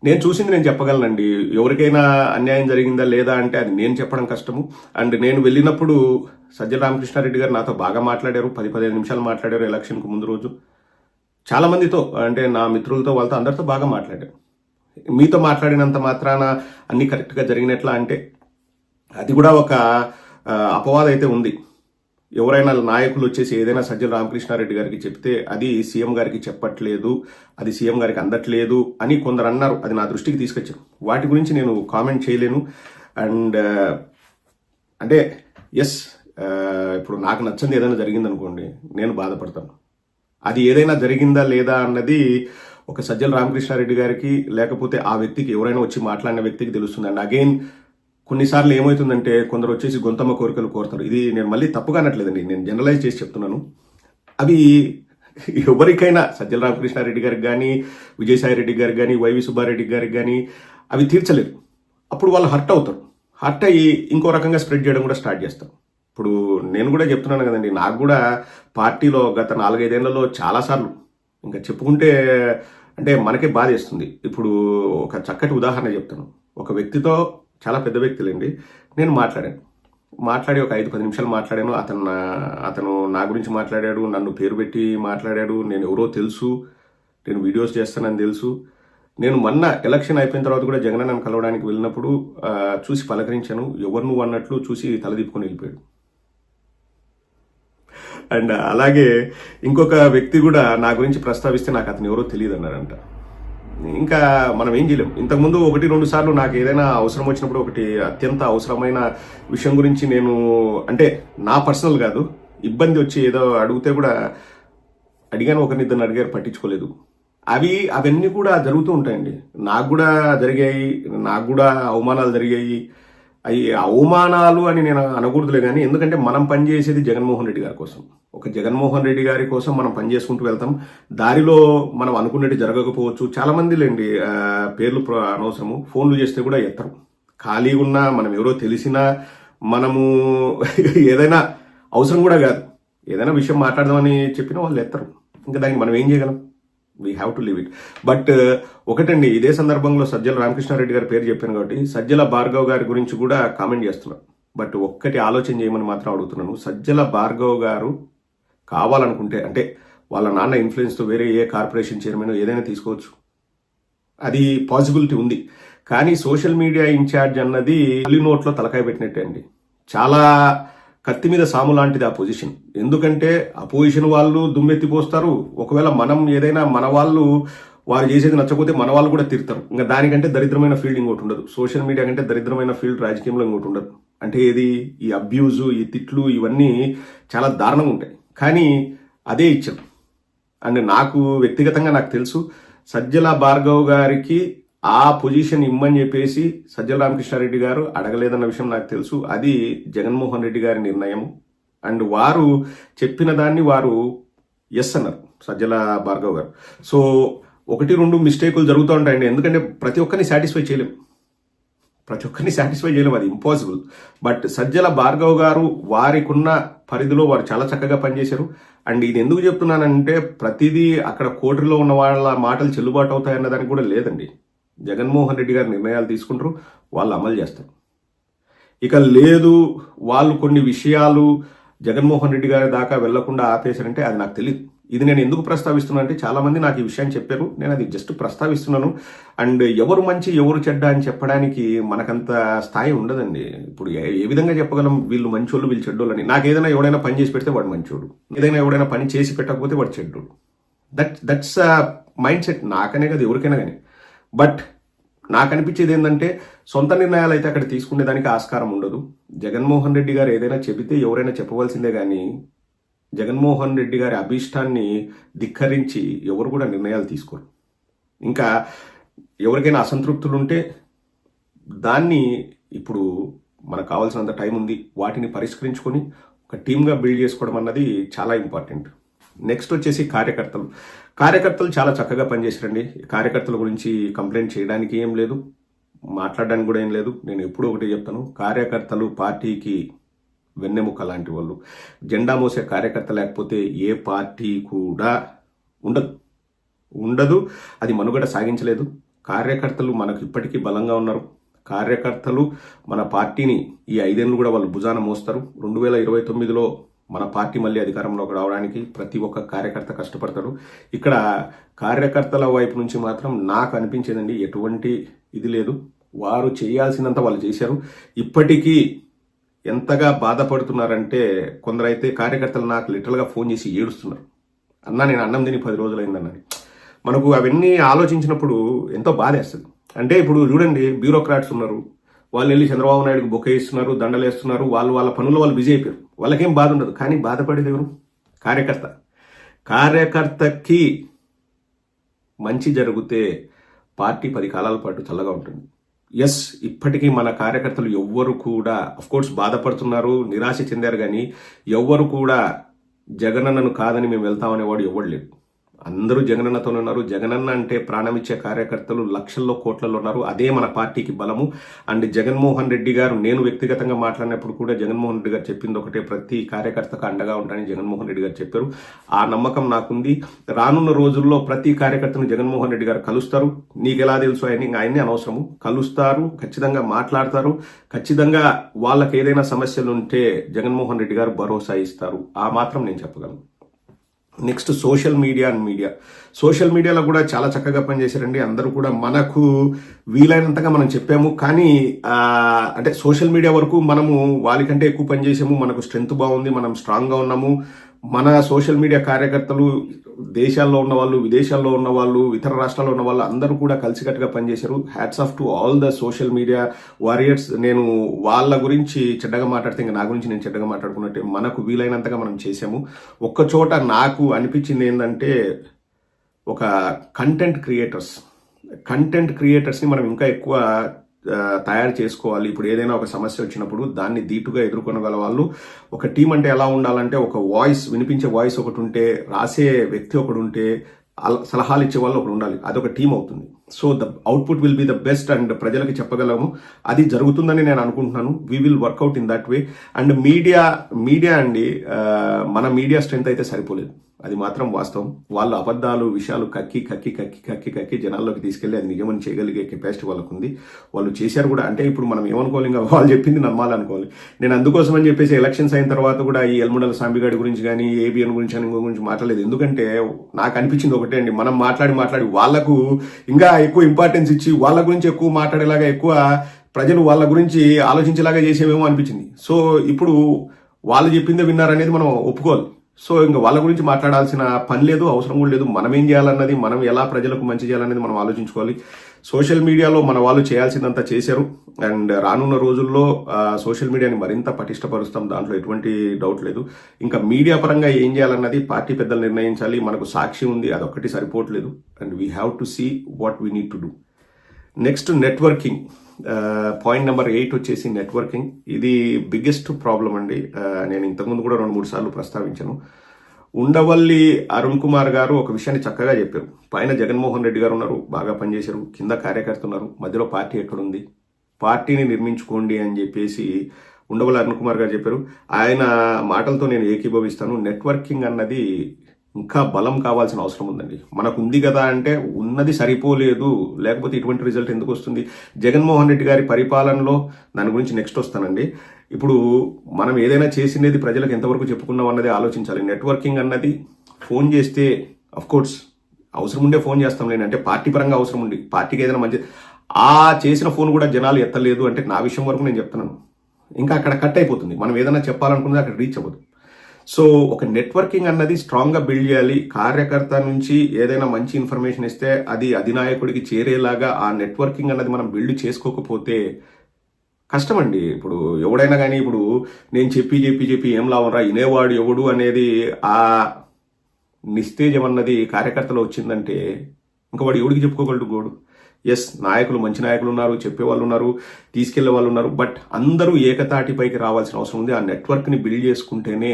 నేను చూసింది నేను చెప్పగలనండి. ఎవరికైనా అన్యాయం జరిగిందా లేదా అంటే అది నేను చెప్పడం కష్టము. అండ్ నేను వెళ్ళినప్పుడు సజ్జల రామకృష్ణారెడ్డి గారు నాతో బాగా మాట్లాడారు. 10-15 నిమిషాలు మాట్లాడారు. ఎలక్షన్కు ముందు రోజు చాలా మందితో, అంటే నా మిత్రులతో, వాళ్ళతో అందరితో బాగా మాట్లాడారు. మీతో మాట్లాడినంత మాత్రాన అన్ని కరెక్ట్గా జరిగినట్లా అంటే అది కూడా ఒక అపవాదం అయితే ఉంది. ఎవరైనా నాయకులు వచ్చేసి ఏదైనా సజ్జల రామకృష్ణారెడ్డి గారికి చెప్తే అది సీఎం గారికి చెప్పట్లేదు, అది సీఎం గారికి అందట్లేదు అని కొందరు అన్నారు. అది నా దృష్టికి తీసుకొచ్చారు. వాటి గురించి నేను కామెంట్ చేయలేను. అండ్ అంటే ఇప్పుడు నాకు నచ్చంది ఏదైనా జరిగిందనుకోండి, నేను బాధపడతాను. అది ఏదైనా జరిగిందా లేదా అన్నది ఒక సజ్జల రామకృష్ణారెడ్డి గారికి లేకపోతే ఆ వ్యక్తికి, ఎవరైనా వచ్చి మాట్లాడిన వ్యక్తికి తెలుస్తుంది. అండ్ అగైన్ కొన్నిసార్లు ఏమవుతుందంటే కొందరు వచ్చేసి గొంతమ్మ కోరికలు కోరుతారు. ఇది నేను మళ్ళీ తప్పుగా అనట్లేదండి, నేను జనరలైజ్ చేసి చెప్తున్నాను. అవి ఎవరికైనా సజ్జల రామకృష్ణారెడ్డి గారికి కానీ, విజయసాయి రెడ్డి గారికి కానీ, వైవి సుబ్బారెడ్డి గారికి కానీ అవి తీర్చలేరు. అప్పుడు వాళ్ళు హర్ట్ అవుతారు. హర్ట్ అయ్యి ఇంకో రకంగా స్ప్రెడ్ చేయడం కూడా స్టార్ట్ చేస్తారు. ఇప్పుడు నేను కూడా చెప్తున్నాను కదండి, నాకు కూడా పార్టీలో గత 4-5 ఏళ్లలో చాలాసార్లు ఇంకా చెప్పుకుంటే అంటే మనకే బాధ వేస్తుంది. ఇప్పుడు ఒక చక్కటి ఉదాహరణ చెప్తాను. ఒక వ్యక్తితో, చాలా పెద్ద వ్యక్తులండి, నేను మాట్లాడి ఒక 5-10 నిమిషాలు మాట్లాడాను. అతను నా గురించి మాట్లాడాడు, నన్ను పేరు పెట్టి మాట్లాడాడు, నేను ఎవరో తెలుసు, నేను వీడియోస్ చేస్తానని తెలుసు. నేను మొన్న ఎలక్షన్ అయిపోయిన తర్వాత కూడా జగన్ నన్ను కలవడానికి వెళ్ళినప్పుడు చూసి పలకరించాను. ఎవరు నువ్వు అన్నట్లు చూసి తలదిప్పుకొని వెళ్ళిపోయాడు. అండ్ అలాగే ఇంకొక వ్యక్తి కూడా నా గురించి ప్రస్తావిస్తే నాకు అతను ఎవరో తెలియదు అన్నారంట. ఇంకా మనం ఏం చేయలేం. ఇంతకుముందు 1-2 సార్లు నాకు ఏదైనా అవసరం వచ్చినప్పుడు ఒకటి అత్యంత అవసరమైన విషయం గురించి నేను, అంటే నా పర్సనల్ కాదు, ఇబ్బంది వచ్చి ఏదో అడిగితే కూడా అడిగాను, 1-2 అడిగారు, పట్టించుకోలేదు. అవన్నీ కూడా జరుగుతూ ఉంటాయండి. నాకు కూడా జరిగాయి, నాకు కూడా అవమానాలు జరిగాయి. అవి అవమానాలు అని నేను అనకూడదులే కానీ, ఎందుకంటే మనం పనిచేసేది జగన్మోహన్ రెడ్డి గారి కోసం. ఒక జగన్మోహన్ రెడ్డి గారి కోసం మనం పనిచేసుకుంటూ వెళ్తాం. దారిలో మనం అనుకున్నట్టు జరగకపోవచ్చు. చాలా మంది లేండి, పేర్లు అనవసరము, ఫోన్లు చేస్తే కూడా ఎత్తరు. ఖాళీగా ఉన్నా, మనం ఎవరో తెలిసినా, మనము ఏదైనా అవసరం కూడా కాదు, ఏదైనా విషయం మాట్లాడదామని చెప్పినా వాళ్ళు ఎత్తరు. ఇంకా దానికి మనం ఏం చేయగలం? We have to leave it. But ఒకటండి, ఇదే సందర్భంలో సజ్జల రామకృష్ణారెడ్డి గారి పేరు చెప్పాను కాబట్టి సజ్జల భార్గవ్ గారి గురించి కూడా కామెంట్ చేస్తున్నాను. బట్ ఒక్కటి ఆలోచన చేయమని మాత్రం అడుగుతున్నాను. సజ్జల భార్గవ్ గారు కావాలనుకుంటే, అంటే వాళ్ళ నాన్న ఇన్ఫ్లుయెన్స్తో వేరే ఏ కార్పొరేషన్ చైర్మన్ ఏదైనా తీసుకోవచ్చు, అది పాసిబిలిటీ ఉంది. కానీ సోషల్ మీడియా ఇన్ఛార్జ్ అన్నది నోట్లో తలకాయ పెట్టినట్టే అండి. చాలా కత్తి మీద సాము లాంటిది ఆ పొజిషన్. ఎందుకంటే అపోజిషన్ వాళ్ళు దుమ్మెత్తిపోస్తారు. ఒకవేళ మనం ఏదైనా మన వాళ్ళు వారు చేసేది నచ్చకపోతే మన వాళ్ళు కూడా తిడతారు. ఇంకా దానికంటే దరిద్రమైన ఫీల్డ్ ఇంకోటి ఉండదు. సోషల్ మీడియా కంటే దరిద్రమైన ఫీల్డ్ రాజకీయంలో ఇంకోటి ఉండదు. అంటే ఏది, ఈ అబ్యూజు, ఈ తిట్లు, ఇవన్నీ చాలా దారుణంగా ఉంటాయి. కానీ అదే ఇచ్చారు. అండ్ నాకు వ్యక్తిగతంగా నాకు తెలుసు, సజ్జల భార్గవ్ గారికి ఆ పొజిషన్ ఇమ్మని చెప్పేసి సజ్జల రామకృష్ణారెడ్డి గారు అడగలేదన్న విషయం నాకు తెలుసు. అది జగన్మోహన్ రెడ్డి గారి నిర్ణయం. అండ్ వారు చెప్పిన దాన్ని వారు ఎస్ అన్నారు, సజ్జల భార్గవ్ గారు. సో 1-2 మిస్టేకులు జరుగుతూ ఉంటాయండి. ఎందుకంటే ప్రతి ఒక్కరిని సాటిస్ఫై చేయలేం. ప్రతి ఒక్కరిని సాటిస్ఫై చేయలేము, అది ఇంపాసిబుల్. బట్ సజ్జల భార్గవ్ గారు వారికి ఉన్న పరిధిలో వారు చాలా చక్కగా పనిచేశారు. అండ్ ఇది ఎందుకు చెప్తున్నానంటే ప్రతిదీ అక్కడ కోటరిలో ఉన్న వాళ్ళ మాటలు చెల్లుబాటు అవుతాయన్న దానికి కూడా లేదండి. జగన్మోహన్ రెడ్డి గారు నిర్ణయాలు తీసుకుంటారు, వాళ్ళు అమలు చేస్తారు. ఇక లేదు వాళ్ళు కొన్ని విషయాలు జగన్మోహన్ రెడ్డి గారి దాకా వెళ్లకుండా ఆపేశారంటే అది నాకు తెలియదు. ఇది నేను ఎందుకు ప్రస్తావిస్తున్నాను అంటే చాలా మంది నాకు ఈ విషయాన్ని చెప్పారు, నేను అది జస్ట్ ప్రస్తావిస్తున్నాను. అండ్ ఎవరు మంచి ఎవరు చెడ్డ అని చెప్పడానికి మనకంత స్థాయి ఉండదండి. ఇప్పుడు ఏ విధంగా చెప్పగలం వీళ్ళు మంచోళ్ళు వీళ్ళు చెడ్డోళ్ళు అని? నాకు ఏదైనా ఎవడైనా పని చేసి పెడితే వాడు మంచోడు, ఏదైనా ఎవడైనా పని చేసి పెట్టకపోతే వాడు చెడ్డోడు. దట్స్ మైండ్ సెట్, నాకనే కదా ఎవరికైనా కానీ. బట్ నాకు అనిపించేది ఏంటంటే సొంత నిర్ణయాలు అయితే అక్కడ తీసుకునేదానికి ఆస్కారం ఉండదు. జగన్మోహన్ రెడ్డి గారు ఏదైనా చెబితే ఎవరైనా చెప్పవలసిందే కానీ జగన్మోహన్ రెడ్డి గారి అభీష్టాన్ని ధిక్కరించి ఎవరు కూడా నిర్ణయాలు తీసుకోరు. ఇంకా ఎవరికైనా అసంతృప్తులు ఉంటే దాన్ని ఇప్పుడు మనకు కావాల్సినంత టైం ఉంది, వాటిని పరిష్కరించుకొని ఒక టీమ్గా బిల్డ్ చేసుకోవడం అన్నది చాలా ఇంపార్టెంట్. నెక్స్ట్ వచ్చేసి కార్యకర్తలు చాలా చక్కగా పనిచేశారండి. కార్యకర్తల గురించి కంప్లైంట్ చేయడానికి ఏం లేదు, మాట్లాడడానికి కూడా ఏం లేదు. నేను ఎప్పుడూ ఒకటి చెప్తాను, కార్యకర్తలు పార్టీకి వెన్నెముక లాంటి వాళ్ళు. జెండా మోసే కార్యకర్త లేకపోతే ఏ పార్టీ కూడా ఉండదు, అది మనుగడ సాగించలేదు. కార్యకర్తలు మనకు ఇప్పటికీ బలంగా ఉన్నారు. కార్యకర్తలు మన పార్టీని ఈ 5 ఏళ్ళు కూడా వాళ్ళు భుజాన మోస్తారు. 2029లో మన పార్టీ మళ్ళీ అధికారంలోకి రావడానికి ప్రతి ఒక్క కార్యకర్త కష్టపడతాడు. ఇక్కడ కార్యకర్తల వైపు నుంచి మాత్రం నాకు అనిపించేదండి ఎటువంటి ఇది లేదు. వారు చేయాల్సినంత వాళ్ళు చేశారు. ఇప్పటికీ ఎంతగా బాధపడుతున్నారంటే కొందరైతే కార్యకర్తలు నాకు లిటరల్గా ఫోన్ చేసి ఏడుస్తున్నారు, అన్నా నేను అన్నం తిని 10 రోజులైందన్నది. మనకు అవన్నీ ఆలోచించినప్పుడు ఎంతో బాధేస్తుంది. అంటే ఇప్పుడు చూడండి, బ్యూరోక్రాట్స్ ఉన్నారు, వాళ్ళు వెళ్ళి చంద్రబాబు నాయుడుకు బొకే ఇస్తున్నారు, దండలేస్తున్నారు, వాళ్ళ పనులు వాళ్ళు బిజీ అయిపోయారు, వాళ్ళకేం బాధ ఉండదు. కానీ బాధపడేది ఎవరు? కార్యకర్తకి మంచి జరిగితే పార్టీ 10 కాలాల పాటు చల్లగా ఉంటుంది. ఎస్, ఇప్పటికీ మన కార్యకర్తలు ఎవ్వరు కూడా అఫ్కోర్స్ బాధపడుతున్నారు, నిరాశ చెందారు, కానీ ఎవ్వరు కూడా జగనన్నను కాదని మేము వెళ్తామనేవాడు ఎవడు లేడు. అందరూ జగనన్నతోనే ఉన్నారు. జగనన్న అంటే ప్రాణమిచ్చే కార్యకర్తలు లక్షల్లో కోట్లలో ఉన్నారు. అదే మన పార్టీకి బలము. అండ్ జగన్మోహన్ రెడ్డి గారు, నేను వ్యక్తిగతంగా మాట్లాడినప్పుడు కూడా జగన్మోహన్ రెడ్డి గారు చెప్పింది ఒకటే, ప్రతి కార్యకర్తకు అండగా ఉంటానని జగన్మోహన్ రెడ్డి గారు చెప్పారు. ఆ నమ్మకం నాకుంది. రానున్న రోజుల్లో ప్రతి కార్యకర్తను జగన్మోహన్ రెడ్డి గారు కలుస్తారు. నీకు ఎలా తెలుసు ఆయన్ని అనవసరము, కలుస్తారు, ఖచ్చితంగా మాట్లాడతారు. ఖచ్చితంగా వాళ్ళకి ఏదైనా సమస్యలు ఉంటే జగన్మోహన్ రెడ్డి గారు భరోసా ఇస్తారు. ఆ మాత్రం నేను చెప్పగలను. నెక్స్ట్ సోషల్ మీడియాలో కూడా చాలా చక్కగా పనిచేశారండి. అందరూ కూడా మనకు వీలైనంతగా మనం చెప్పాము, కానీ అంటే సోషల్ మీడియా వరకు మనము వాళ్ళకంటే ఎక్కువ పనిచేసాము. మనకు స్ట్రెంత్ బాగుంది, మనం స్ట్రాంగ్గా ఉన్నాము. మన సోషల్ మీడియా కార్యకర్తలు దేశాల్లో ఉన్న వాళ్ళు, విదేశాల్లో ఉన్న వాళ్ళు, ఇతర రాష్ట్రాల్లో ఉన్న వాళ్ళు అందరూ కూడా కలిసికట్టుగా పనిచేశారు. Hats off to all the social media warriors. నేను వాళ్ళ గురించి చెడ్డగా మాట్లాడితే ఇంకా నా గురించి నేను చెడ్డగా మాట్లాడుకున్నట్టే. మనకు వీలైనంతగా మనం చేసాము. ఒక్కచోట నాకు అనిపించింది ఏంటంటే, ఒక కంటెంట్ క్రియేటర్స్ని మనం ఇంకా ఎక్కువ తయారు చేసుకోవాలి. ఇప్పుడు ఏదైనా ఒక సమస్య వచ్చినప్పుడు దాన్ని ధీటుగా ఎదుర్కొనగల వాళ్ళు ఒక టీం అంటే ఎలా ఉండాలంటే, ఒక వాయిస్, వినిపించే వాయిస్ ఒకటి ఉంటే, రాసే వ్యక్తి ఒకటి ఉంటే, సలహాలు ఇచ్చే వాళ్ళు ఒకటి ఉండాలి. అదొక టీం అవుతుంది. So the output will be the best and ప్రజలకి చెప్పగలము. అది జరుగుతుందని నేను అనుకుంటున్నాను. We will work out in that way. And media అండి, మన మీడియా స్ట్రెంత్ అయితే సరిపోలేదు, అది మాత్రం వాస్తవం. వాళ్ళు అబద్ధాలు, విషయాలు కక్కి జనాల్లోకి తీసుకెళ్లి అది నిజమని చేయగలిగే కెపాసిటీ వాళ్ళకు ఉంది. వాళ్ళు చేశారు కూడా. అంటే ఇప్పుడు మనం ఏమనుకోవాలి, ఇంకా వాళ్ళు చెప్పింది నమ్మాలనుకోవాలి. నేను అందుకోసం అని చెప్పేసి ఎలక్షన్స్ అయిన తర్వాత కూడా ఈ ఎల్ముడల సాంబిగాడి గురించి కానీ, ఏబిఎన్ గురించి అని ఇంకో గురించి మాట్లాడలేదు. ఎందుకంటే నాకు అనిపించింది ఒకటే అండి, మనం మాట్లాడి వాళ్లకు ఇంకా ఎక్కువ ఇంపార్టెన్స్ ఇచ్చి వాళ్ళ గురించి ఎక్కువ మాట్లాడేలాగా, ఎక్కువ ప్రజలు వాళ్ళ గురించి ఆలోచించేలాగా చేసేవేమో అనిపించింది. సో ఇప్పుడు వాళ్ళు చెప్పిందే విన్నారనేది మనం ఒప్పుకోవాలి. సో ఇంకా వాళ్ళ గురించి మాట్లాడాల్సిన పని లేదు, అవసరం కూడా లేదు. మనం ఏం చేయాలన్నది, మనం ఎలా ప్రజలకు మంచి చేయాలనేది మనం ఆలోచించుకోవాలి. సోషల్ మీడియాలో మన వాళ్ళు చేయాల్సిందంతా చేశారు. అండ్ రానున్న రోజుల్లో సోషల్ మీడియాని మరింత పటిష్టపరుస్తాం, దాంట్లో ఎటువంటి డౌట్ లేదు. ఇంకా మీడియా పరంగా ఏం చేయాలన్నది పార్టీ పెద్దలు నిర్ణయించాలి. మనకు సాక్షి ఉంది, అదొక్కటి సరిపోవట్లేదు. And we have to see what we need to do. Next networking. Point number 8 వచ్చేసి నెట్వర్కింగ్. ఇది బిగ్గెస్ట్ ప్రాబ్లం అండి. నేను ఇంతకుముందు కూడా 2-3 సార్లు ప్రస్తావించాను. ఉండవల్లి అరుణ్ కుమార్ గారు ఒక విషయాన్ని చక్కగా చెప్పారు. పైన జగన్మోహన్ రెడ్డి గారు ఉన్నారు, బాగా పనిచేశారు. కింద కార్యకర్త ఉన్నారు, మధ్యలో పార్టీ ఎక్కడుంది? పార్టీని నిర్మించుకోండి అని చెప్పేసి ఉండవల్లి అరుణ్ కుమార్ గారు చెప్పారు. ఆయన మాటలతో నేను ఏకీభవిస్తాను. నెట్వర్కింగ్ అన్నది ఇంకా బలం కావాల్సిన అవసరం ఉందండి. మనకు ఉంది కదా అంటే ఉన్నది సరిపోలేదు, లేకపోతే ఇటువంటి రిజల్ట్ ఎందుకు వస్తుంది? జగన్మోహన్ రెడ్డి గారి పరిపాలనలో దాని గురించి నెక్స్ట్ వస్తానండి. ఇప్పుడు మనం ఏదైనా చేసినది ప్రజలకు ఎంతవరకు చెప్పుకున్నాం అన్నది ఆలోచించాలి. నెట్వర్కింగ్ అన్నది ఫోన్ చేస్తే కోర్స్ అవసరం ఉండే ఫోన్ చేస్తాం లేని, అంటే పార్టీ పరంగా అవసరం ఉండి పార్టీకి ఏదైనా మంచి ఆ చేసిన ఫోన్ కూడా జనాలు ఎత్తలేదు అంటే నా విషయం వరకు నేను చెప్తున్నాను, ఇంకా అక్కడ కట్ అయిపోతుంది. మనం ఏదైనా చెప్పాలనుకున్నది అక్కడ రీచ్ అవ్వదు. సో ఒక నెట్వర్కింగ్ అన్నది స్ట్రాంగ్గా బిల్డ్ చేయాలి. కార్యకర్త నుంచి ఏదైనా మంచి ఇన్ఫర్మేషన్ ఇస్తే అది అధినాయకుడికి చేరేలాగా ఆ నెట్వర్కింగ్ అన్నది మనం బిల్డ్ చేసుకోకపోతే కష్టమండి. ఇప్పుడు ఎవడైనా కానీ ఇప్పుడు నేను చెప్పి ఏం లాభంరా వినేవాడు ఎవడు అనేది ఆ నిస్తేజం అన్నది కార్యకర్తలో వచ్చిందంటే ఇంకా వాడు ఎవడికి చెప్పుకోగలడు గోడు? ఎస్, నాయకులు మంచి నాయకులు ఉన్నారు, చెప్పేవాళ్ళు ఉన్నారు, తీసుకెళ్లే వాళ్ళు ఉన్నారు, బట్ అందరూ ఏకతాటిపైకి రావాల్సిన అవసరం ఉంది. ఆ నెట్వర్క్ని బిల్డ్ చేసుకుంటేనే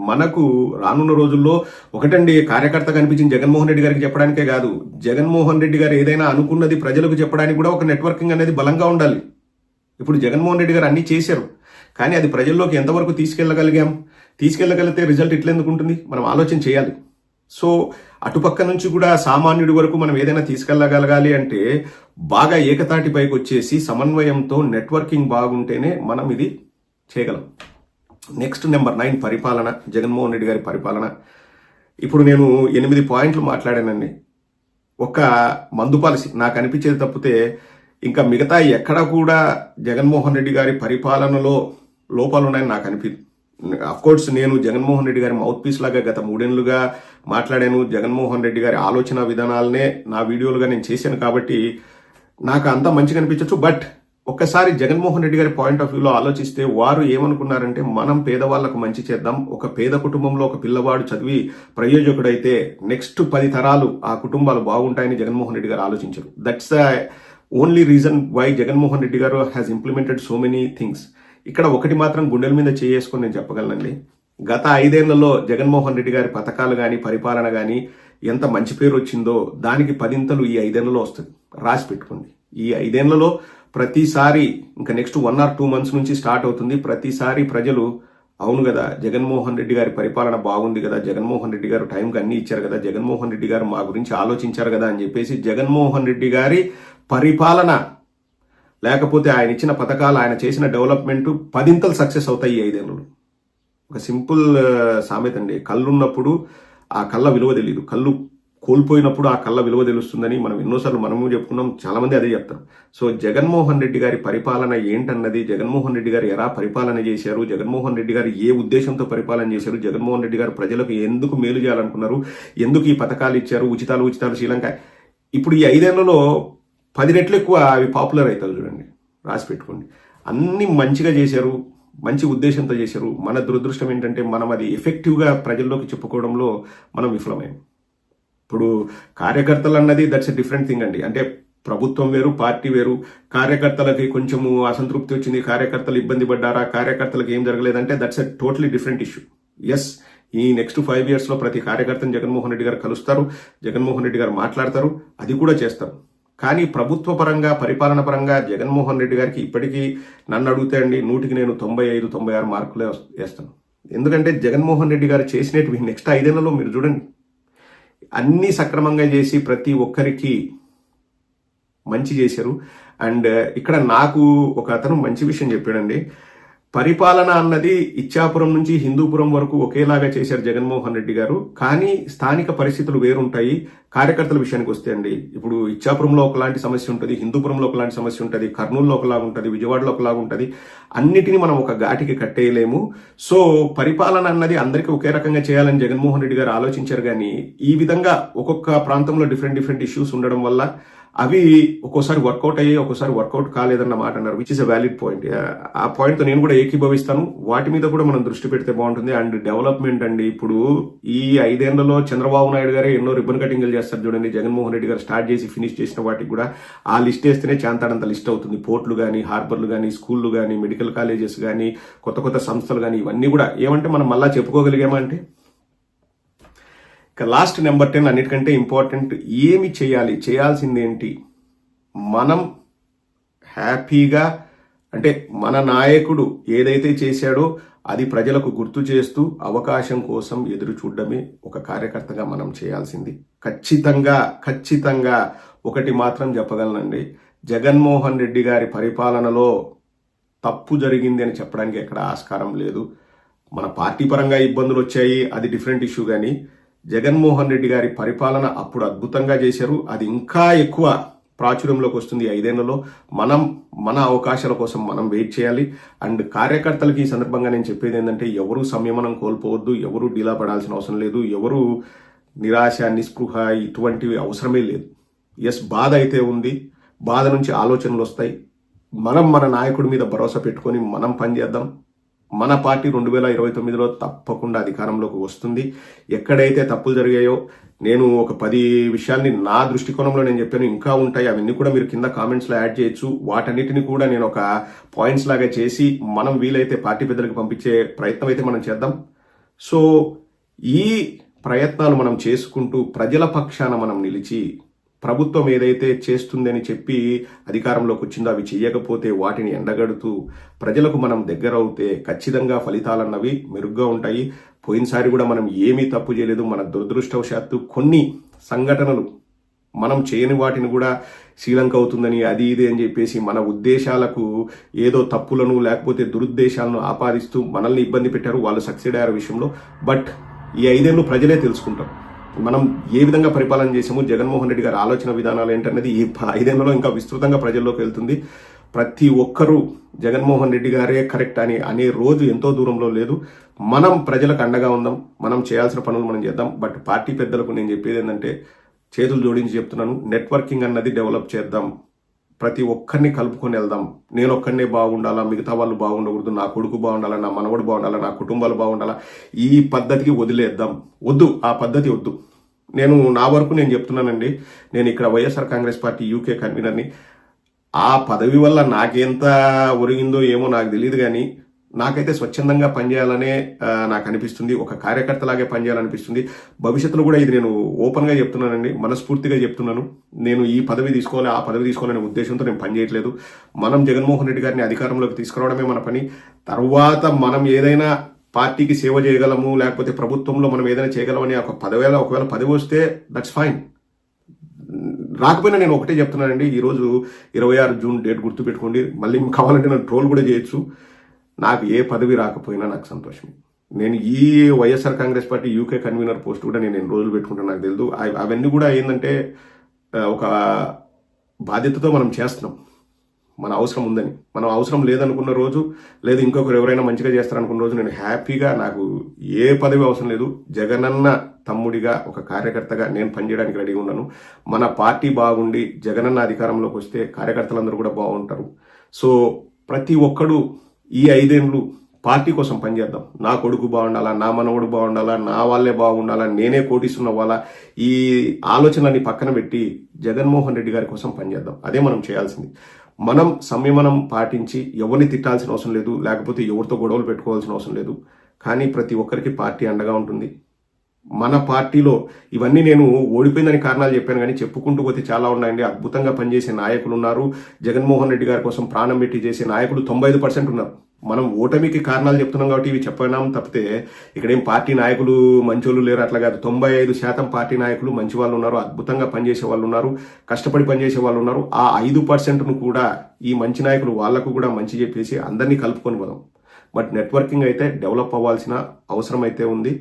మనకు రానున్న రోజుల్లో ఒకటండి, కార్యకర్త కనిపించిన జగన్మోహన్ రెడ్డి గారికి చెప్పడానికే కాదు, జగన్మోహన్ రెడ్డి గారు ఏదైనా అనుకున్నది ప్రజలకు చెప్పడానికి కూడా ఒక నెట్వర్కింగ్ అనేది బలంగా ఉండాలి. ఇప్పుడు జగన్మోహన్ రెడ్డి గారు అన్నీ చేశారు, కానీ అది ప్రజల్లోకి ఎంతవరకు తీసుకెళ్లగలిగితే రిజల్ట్ ఇట్లెందుకు ఉంటుంది? మనం ఆలోచన చేయాలి. సో అటుపక్క నుంచి కూడా సామాన్యుడి వరకు మనం ఏదైనా తీసుకెళ్లగలగాలి అంటే బాగా ఏకతాటిపైకి వచ్చేసి సమన్వయంతో నెట్వర్కింగ్ బాగుంటేనే మనం ఇది చేయగలం. నెక్స్ట్ నెంబర్ 9 పరిపాలన, జగన్మోహన్ రెడ్డి గారి పరిపాలన. ఇప్పుడు నేను 8 పాయింట్లు మాట్లాడానండి. ఒక మందు పాలసీ నాకు అనిపించేది తప్పితే ఇంకా మిగతా ఎక్కడ కూడా జగన్మోహన్ రెడ్డి గారి పరిపాలనలో లోపాలు ఉన్నాయని నాకు అనిపించింది. కోర్స్ నేను జగన్మోహన్ రెడ్డి గారి మౌత్ పీస్ లాగా గత 3 ఏళ్లుగా మాట్లాడాను. జగన్మోహన్ రెడ్డి గారి ఆలోచన విధానాలనే నా వీడియోలుగా నేను చేశాను కాబట్టి నాకు అంతా మంచిగా అనిపించవచ్చు. బట్ ఒక్కసారి జగన్మోహన్ రెడ్డి గారి పాయింట్ ఆఫ్ వ్యూలో ఆలోచిస్తే వారు ఏమనుకున్నారంటే మనం పేదవాళ్లకు మంచి చేద్దాం, ఒక పేద కుటుంబంలో ఒక పిల్లవాడు చదివి ప్రయోజకుడైతే నెక్స్ట్ 10 తరాలు ఆ కుటుంబాలు బాగుంటాయని జగన్మోహన్ రెడ్డి గారు ఆలోచించారు. That's the only reason why Jaganmohan Reddy గారు has implemented so many things. ఇక్కడ ఒకటి మాత్రం గుండెల మీద చేసుకొని నేను చెప్పగలనండి, గత 5 ఏళ్లలో జగన్మోహన్ రెడ్డి గారి పథకాలు కానీ పరిపాలన కానీ ఎంత మంచి పేరు వచ్చిందో దానికి 10 ఈ 5 ఏళ్లలో వస్తుంది. రాసి పెట్టుకోండి. ఈ 5 ఏళ్లలో ప్రతిసారి ఇంకా నెక్స్ట్ 1 or 2 months నుంచి స్టార్ట్ అవుతుంది. ప్రతిసారి ప్రజలు అవును కదా జగన్మోహన్ రెడ్డి గారి పరిపాలన బాగుంది కదా, జగన్మోహన్ రెడ్డి గారు టైంకి అన్ని ఇచ్చారు కదా, జగన్మోహన్ రెడ్డి గారు మా గురించి ఆలోచించారు కదా అని చెప్పేసి జగన్మోహన్ రెడ్డి గారి పరిపాలన లేకపోతే ఆయన ఇచ్చిన పథకాలు ఆయన చేసిన డెవలప్మెంట్ 10 సక్సెస్ అవుతాయి ఈ 5 ఏళ్ళు. ఒక సింపుల్ సామెత అండి, కళ్ళున్నప్పుడు ఆ కళ్ళ విలువ తెలియదు, కళ్ళు కోల్పోయినప్పుడు ఆ కళ్ళ విలువ తెలుస్తుందని మనం ఎన్నోసార్లు మనము చెప్పుకున్నాం, చాలా మంది అదే చెప్తారు. సో జగన్మోహన్ రెడ్డి గారి పరిపాలన ఏంటన్నది, జగన్మోహన్ రెడ్డి గారు ఎలా పరిపాలన చేశారు, జగన్మోహన్ రెడ్డి గారు ఏ ఉద్దేశంతో పరిపాలన చేశారు, జగన్మోహన్ రెడ్డి గారు ప్రజలకు ఎందుకు మేలు చేయాలనుకున్నారు, ఎందుకు ఈ పథకాలు ఇచ్చారు, ఉచితాలు శ్రీలంక. ఇప్పుడు ఈ 5 ఏళ్లలో 10 రెట్లు ఎక్కువ అవి పాపులర్ అవుతారు. చూడండి, రాసి పెట్టుకోండి. అన్ని మంచిగా చేశారు, మంచి ఉద్దేశంతో చేశారు. మన దురదృష్టం ఏంటంటే మనం అది ఎఫెక్టివ్గా ప్రజల్లోకి చెప్పుకోవడంలో మనం విఫలమయ్యాం. ఇప్పుడు కార్యకర్తలు అన్నది దట్స్ ఎ డిఫరెంట్ థింగ్ అండి. అంటే ప్రభుత్వం వేరు, పార్టీ వేరు. కార్యకర్తలకి కొంచెము అసంతృప్తి వచ్చింది, కార్యకర్తలు ఇబ్బంది పడ్డారా, కార్యకర్తలకు ఏం జరగలేదంటే that's a totally different issue. Yes, ఈ నెక్స్ట్ 5 years లో ప్రతి కార్యకర్తను జగన్మోహన్ రెడ్డి గారు కలుస్తారు, జగన్మోహన్ రెడ్డి గారు మాట్లాడతారు, అది కూడా చేస్తారు. కానీ ప్రభుత్వ పరంగా పరిపాలన పరంగా జగన్మోహన్ రెడ్డి గారికి ఇప్పటికీ నన్ను అడిగితే అండి 100కి నేను 95-96 మార్కులే వేస్తాను. ఎందుకంటే జగన్మోహన్ రెడ్డి గారు చేసినవి నెక్స్ట్ 5 ఏళ్లలో మీరు చూడండి, అన్నీ సక్రమంగా చేసి ప్రతి ఒక్కరికి మంచి చేశారు. అండ్ ఇక్కడ నాకు ఒక అతను మంచి విషయం చెప్పాడండి, పరిపాలన అన్నది ఇచ్చాపురం నుంచి హిందూపురం వరకు ఒకేలాగా చేశారు జగన్మోహన్ రెడ్డి గారు, కానీ స్థానిక పరిస్థితులు వేరుంటాయి. కార్యకర్తల విషయానికి వస్తే అండి, ఇప్పుడు ఇచ్చాపురంలో ఒకలాంటి సమస్య ఉంటుంది, హిందూపురంలో ఒకలాంటి సమస్య ఉంటుంది, కర్నూలులో ఒకలాగా ఉంటుంది, విజయవాడలో ఒకలాగా ఉంటుంది. అన్నిటినీ మనం ఒక ఘాటికి కట్టేయలేము. సో పరిపాలన అన్నది అందరికీ ఒకే రకంగా చేయాలని జగన్మోహన్ రెడ్డి గారు ఆలోచించారు. కానీ ఈ విధంగా ఒక్కొక్క ప్రాంతంలో డిఫరెంట్ ఇష్యూస్ ఉండడం వల్ల అవి ఒక్కోసారి వర్కౌట్ అయ్యాయి, ఒక్కోసారి వర్కౌట్ కాలేదన్న మాట అన్నారు, which is a valid point. ఆ పాయింట్తో నేను కూడా ఏకీభవిస్తాను. వాటి మీద కూడా మనం దృష్టి పెడితే బాగుంటుంది. అండ్ డెవలప్మెంట్ అండి, ఇప్పుడు ఈ 5 ఏళ్లలో చంద్రబాబు నాయుడు గారే ఎన్నో రిబ్బన్ కటింగ్లు చేస్తారు చూడండి. జగన్మోహన్ రెడ్డి గారు స్టార్ట్ చేసి ఫినిష్ చేసిన వాటికి కూడా ఆ లిస్ట్ వేస్తేనే చాంతాడంత లిస్ట్ అవుతుంది. పోర్ట్లు కానీ, హార్బర్లు కానీ, స్కూళ్ళు కానీ, మెడికల్ కాలేజెస్ కానీ, కొత్త సంస్థలు కానీ, ఇవన్నీ కూడా ఏమంటే మనం మళ్ళా చెప్పుకోగలిగామా అంటే. ఇక లాస్ట్ నెంబర్ 10 అన్నిటికంటే ఇంపార్టెంట్, ఏమి చేయాలి, చేయాల్సింది ఏంటి? మనం హ్యాపీగా, అంటే మన నాయకుడు ఏదైతే చేశాడో అది ప్రజలకు గుర్తు చేస్తూ అవకాశం కోసం ఎదురు చూడడమే ఒక కార్యకర్తగా మనం చేయాల్సింది. ఖచ్చితంగా ఒకటి మాత్రం చెప్పగలనండి, జగన్మోహన్ రెడ్డి గారి పరిపాలనలో తప్పు జరిగింది అని చెప్పడానికి ఎక్కడ ఆస్కారం లేదు. మన పార్టీ పరంగా ఇబ్బందులు వచ్చాయి, అది డిఫరెంట్ ఇష్యూ. కానీ జగన్మోహన్ రెడ్డి గారి పరిపాలన అప్పుడు అద్భుతంగా చేశారు. అది ఇంకా ఎక్కువ ప్రాచుర్యంలోకి వస్తుంది 5 ఏళ్లలో. మన అవకాశాల కోసం మనం వెయిట్ చేయాలి. అండ్ కార్యకర్తలకి ఈ సందర్భంగా నేను చెప్పేది ఏంటంటే, ఎవరు సంయమనం కోల్పోవద్దు, ఎవరు డీలా పడాల్సిన అవసరం లేదు, ఎవరు నిరాశ నిస్పృహ ఇటువంటివి అవసరమే లేదు. ఎస్, బాధ అయితే ఉంది, బాధ నుంచి ఆలోచనలు వస్తాయి. మన నాయకుడి మీద భరోసా పెట్టుకొని మనం పనిచేద్దాం. మన పార్టీ 2029లో తప్పకుండా అధికారంలోకి వస్తుంది. ఎక్కడైతే తప్పులు జరిగాయో నేను ఒక 10 విషయాల్ని నా దృష్టికోణంలో నేను చెప్పాను, ఇంకా ఉంటాయి. అవన్నీ కూడా మీరు కింద కామెంట్స్లో యాడ్ చేయొచ్చు. వాటన్నిటిని కూడా నేను ఒక పాయింట్స్ లాగా చేసి మనం వీలైతే పార్టీ పెద్దలకు పంపించే ప్రయత్నం అయితే మనం చేద్దాం. సో ఈ ప్రయత్నాలు మనం చేసుకుంటూ ప్రజల పక్షాన మనం నిలిచి, ప్రభుత్వం ఏదైతే చేస్తుందని చెప్పి అధికారంలోకి వచ్చిందో అవి చేయకపోతే వాటిని ఎండగడుతూ ప్రజలకు మనం దగ్గర అవుతే ఖచ్చితంగా ఫలితాలన్నవి మెరుగ్గా ఉంటాయి. పోయినసారి కూడా మనం ఏమీ తప్పు చేయలేదు. మన దురదృష్టవశాత్తు కొన్ని సంఘటనలు మనం చేయని వాటిని కూడా శ్రీలంక అవుతుందని అది ఇది అని చెప్పేసి మన ఉద్దేశాలకు ఏదో తప్పులను లేకపోతే దురుద్దేశాలను ఆపాదిస్తూ మనల్ని ఇబ్బంది పెట్టారు. వాళ్ళు సక్సెడ్ అయ్యారు విషయంలో. బట్ ఈ 5 ఏళ్ళు ప్రజలే తెలుసుకుంటారు మనం ఏ విధంగా పరిపాలన చేసాము, జగన్మోహన్ రెడ్డి గారి ఆలోచన విధానాలు ఏంటనేది ఈ 5 ఏళ్లలో ఇంకా విస్తృతంగా ప్రజల్లోకి వెళ్తుంది. ప్రతి ఒక్కరూ జగన్మోహన్ రెడ్డి గారే కరెక్ట్ అనే రోజు ఎంతో దూరంలో లేదు. మనం ప్రజలకు అండగా ఉందాం, మనం చేయాల్సిన పనులు మనం చేద్దాం. బట్ పార్టీ పెద్దలకు నేను చెప్పేది ఏంటంటే, చేతులు జోడించి చెప్తున్నాను, నెట్వర్కింగ్ అన్నది డెవలప్ చేద్దాం. ప్రతి ఒక్కరిని కలుపుకొని వెళ్దాం. నేను ఒక్కరినే బాగుండాలా, మిగతా వాళ్ళు బాగుండకూడదు, నా కొడుకు బాగుండాలా, నా మనవడు బాగుండాలా, నా కుటుంబాలు బాగుండాలా, ఈ పద్ధతికి వదిలేద్దాం. వద్దు, ఆ పద్ధతి వద్దు. నేను నా వరకు నేను చెప్తున్నానండి, నేను ఇక్కడ వైఎస్ఆర్ కాంగ్రెస్ పార్టీ యూకే కన్వీనర్ని. ఆ పదవి వల్ల నాకెంత ఒరిగిందో ఏమో నాకు తెలియదు, కానీ నాకైతే స్వచ్ఛందంగా పనిచేయాలనే నాకు అనిపిస్తుంది. ఒక కార్యకర్తలాగే పనిచేయాలనిపిస్తుంది. భవిష్యత్తులో కూడా ఇది నేను ఓపెన్గా చెప్తున్నానండి, మనస్ఫూర్తిగా చెప్తున్నాను. నేను ఈ పదవి తీసుకోవాలి, ఆ పదవి తీసుకోవాలనే ఉద్దేశంతో నేను పనిచేయట్లేదు. మనం జగన్మోహన్ రెడ్డి గారిని అధికారంలోకి తీసుకురావడమే మన పని. తర్వాత మనం ఏదైనా పార్టీకి సేవ చేయగలము, లేకపోతే ప్రభుత్వంలో మనం ఏదైనా చేయగలమని ఒకవేళ పదవి వస్తే దట్స్ ఫైన్. రాకపోయినా నేను ఒకటే చెప్తున్నానండి, ఈరోజు 26 జూన్ డేట్ గుర్తుపెట్టుకోండి. మళ్ళీ కావాలంటే నన్ను ట్రోల్ కూడా చేయొచ్చు. నాకు ఏ పదవి రాకపోయినా నాకు సంతోషమే. నేను ఈ YSR Congress party UK convener post కూడా నేను ఎన్ని రోజులు పెట్టుకుంటాను నాకు తెలియదు. అవన్నీ కూడా ఏంటంటే ఒక బాధ్యతతో మనం చేస్తున్నాం. మన అవసరం ఉందని, మనం అవసరం లేదనుకున్న రోజు, లేదు ఇంకొకరు ఎవరైనా మంచిగా చేస్తారనుకున్న రోజు నేను హ్యాపీగా, నాకు ఏ పదవి అవసరం లేదు, జగనన్న తమ్ముడిగా ఒక కార్యకర్తగా నేను పనిచేయడానికి రెడీగా ఉన్నాను. మన పార్టీ బాగుండి జగనన్న అధికారంలోకి వస్తే కార్యకర్తలందరూ కూడా బాగుంటారు. సో ప్రతి ఒక్కడు ఈ 5 ఏళ్ళు పార్టీ కోసం పనిచేద్దాం. నా కొడుకు బాగుండాలా, నా మనవడు బాగుండాలా, నా వాళ్ళే బాగుండాలా, నేనే కోటీసున్న వాళ్ళ, ఈ ఆలోచనలన్నీ పక్కన పెట్టి జగన్మోహన్ రెడ్డి గారి కోసం పనిచేద్దాం. అదే మనం చేయాల్సింది. మనం సంయమనం పాటించి ఎవరిని తిట్టాల్సిన అవసరం లేదు, లేకపోతే ఎవరితో గొడవలు పెట్టుకోవాల్సిన అవసరం లేదు. కానీ ప్రతి ఒక్కరికి పార్టీ అండగా ఉంటుంది. మన పార్టీలో ఇవన్నీ నేను ఓడిపోయిందని కారణాలు చెప్పాను, కానీ చెప్పుకుంటూ పోతే చాలా ఉన్నాయండి. అద్భుతంగా పనిచేసే నాయకులు ఉన్నారు. జగన్మోహన్ రెడ్డి గారి కోసం ప్రాణం పెట్టి చేసే నాయకులు 95% ఉన్నారు. మనం ఓటమికి కారణాలు చెప్తున్నాం కాబట్టి ఇవి చెప్పినాం తప్పితే ఇక్కడేం పార్టీ నాయకులు మంచోళ్ళు లేరు అట్లా కాదు. 95% పార్టీ నాయకులు మంచి వాళ్ళు ఉన్నారు, అద్భుతంగా పనిచేసే వాళ్ళు ఉన్నారు, కష్టపడి పనిచేసే వాళ్ళు ఉన్నారు. ఆ 5%ను కూడా ఈ మంచి నాయకులు వాళ్లకు కూడా మంచి చెప్పేసి అందరినీ కలుపుకొని పోదాం. బట్ నెట్వర్కింగ్ అయితే డెవలప్ అవ్వాల్సిన అవసరం అయితే ఉంది.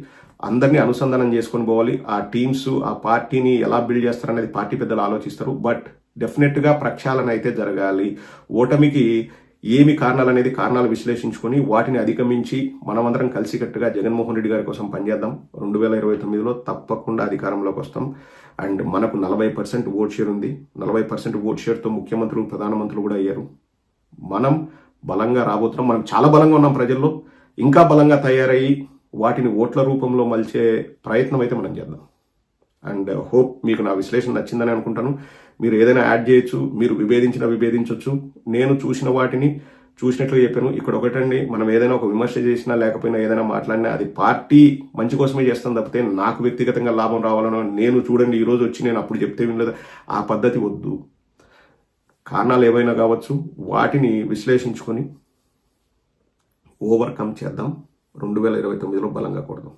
అందరినీ అనుసంధానం చేసుకొని పోవాలి. ఆ టీమ్స్ ఆ పార్టీని ఎలా బిల్డ్ చేస్తారనేది పార్టీ పెద్దలు ఆలోచిస్తారు. బట్ డెఫినెట్గా ప్రక్షాళన అయితే జరగాలి. ఓటమికి ఏమి కారణాలు అనేది కారణాలు విశ్లేషించుకొని వాటిని అధిగమించి మనమందరం కలిసికట్టుగా జగన్మోహన్ రెడ్డి గారి కోసం పనిచేద్దాం. 2029లో తప్పకుండా అధికారంలోకి వస్తాం. అండ్ మనకు 40% ఓట్ షేర్ ఉంది. 40% ఓట్ షేర్తో ముఖ్యమంత్రులు ప్రధానమంత్రులు కూడా అయ్యారు. మనం బలంగా రాబోతున్నాం. మనం చాలా బలంగా ఉన్నాం ప్రజల్లో. ఇంకా బలంగా తయారయ్యి వాటిని ఓట్ల రూపంలో మలిచే ప్రయత్నం అయితే మనం చేద్దాం. అండ్ హోప్ మీకు నా విశ్లేషణ నచ్చిందని అనుకుంటాను. మీరు ఏదైనా యాడ్ చేయొచ్చు, మీరు విభేదించవచ్చు. నేను చూసిన వాటిని చూసినట్లుగా చెప్పాను. ఇక్కడ ఒకటండి, మనం ఏదైనా ఒక విమర్శ చేసినా లేకపోయినా ఏదైనా మాట్లాడినా అది పార్టీ మంచి కోసమే చేస్తాను తప్పితే నాకు వ్యక్తిగతంగా లాభం రావాలనో, నేను చూడండి ఈరోజు వచ్చి నేను అప్పుడు చెప్తే వినలేదు, ఆ పద్ధతి వద్దు. కారణాలు ఏవైనా కావచ్చు, వాటిని విశ్లేషించుకొని ఓవర్కమ్ చేద్దాం. 2029లో బలంగా కొడదాం.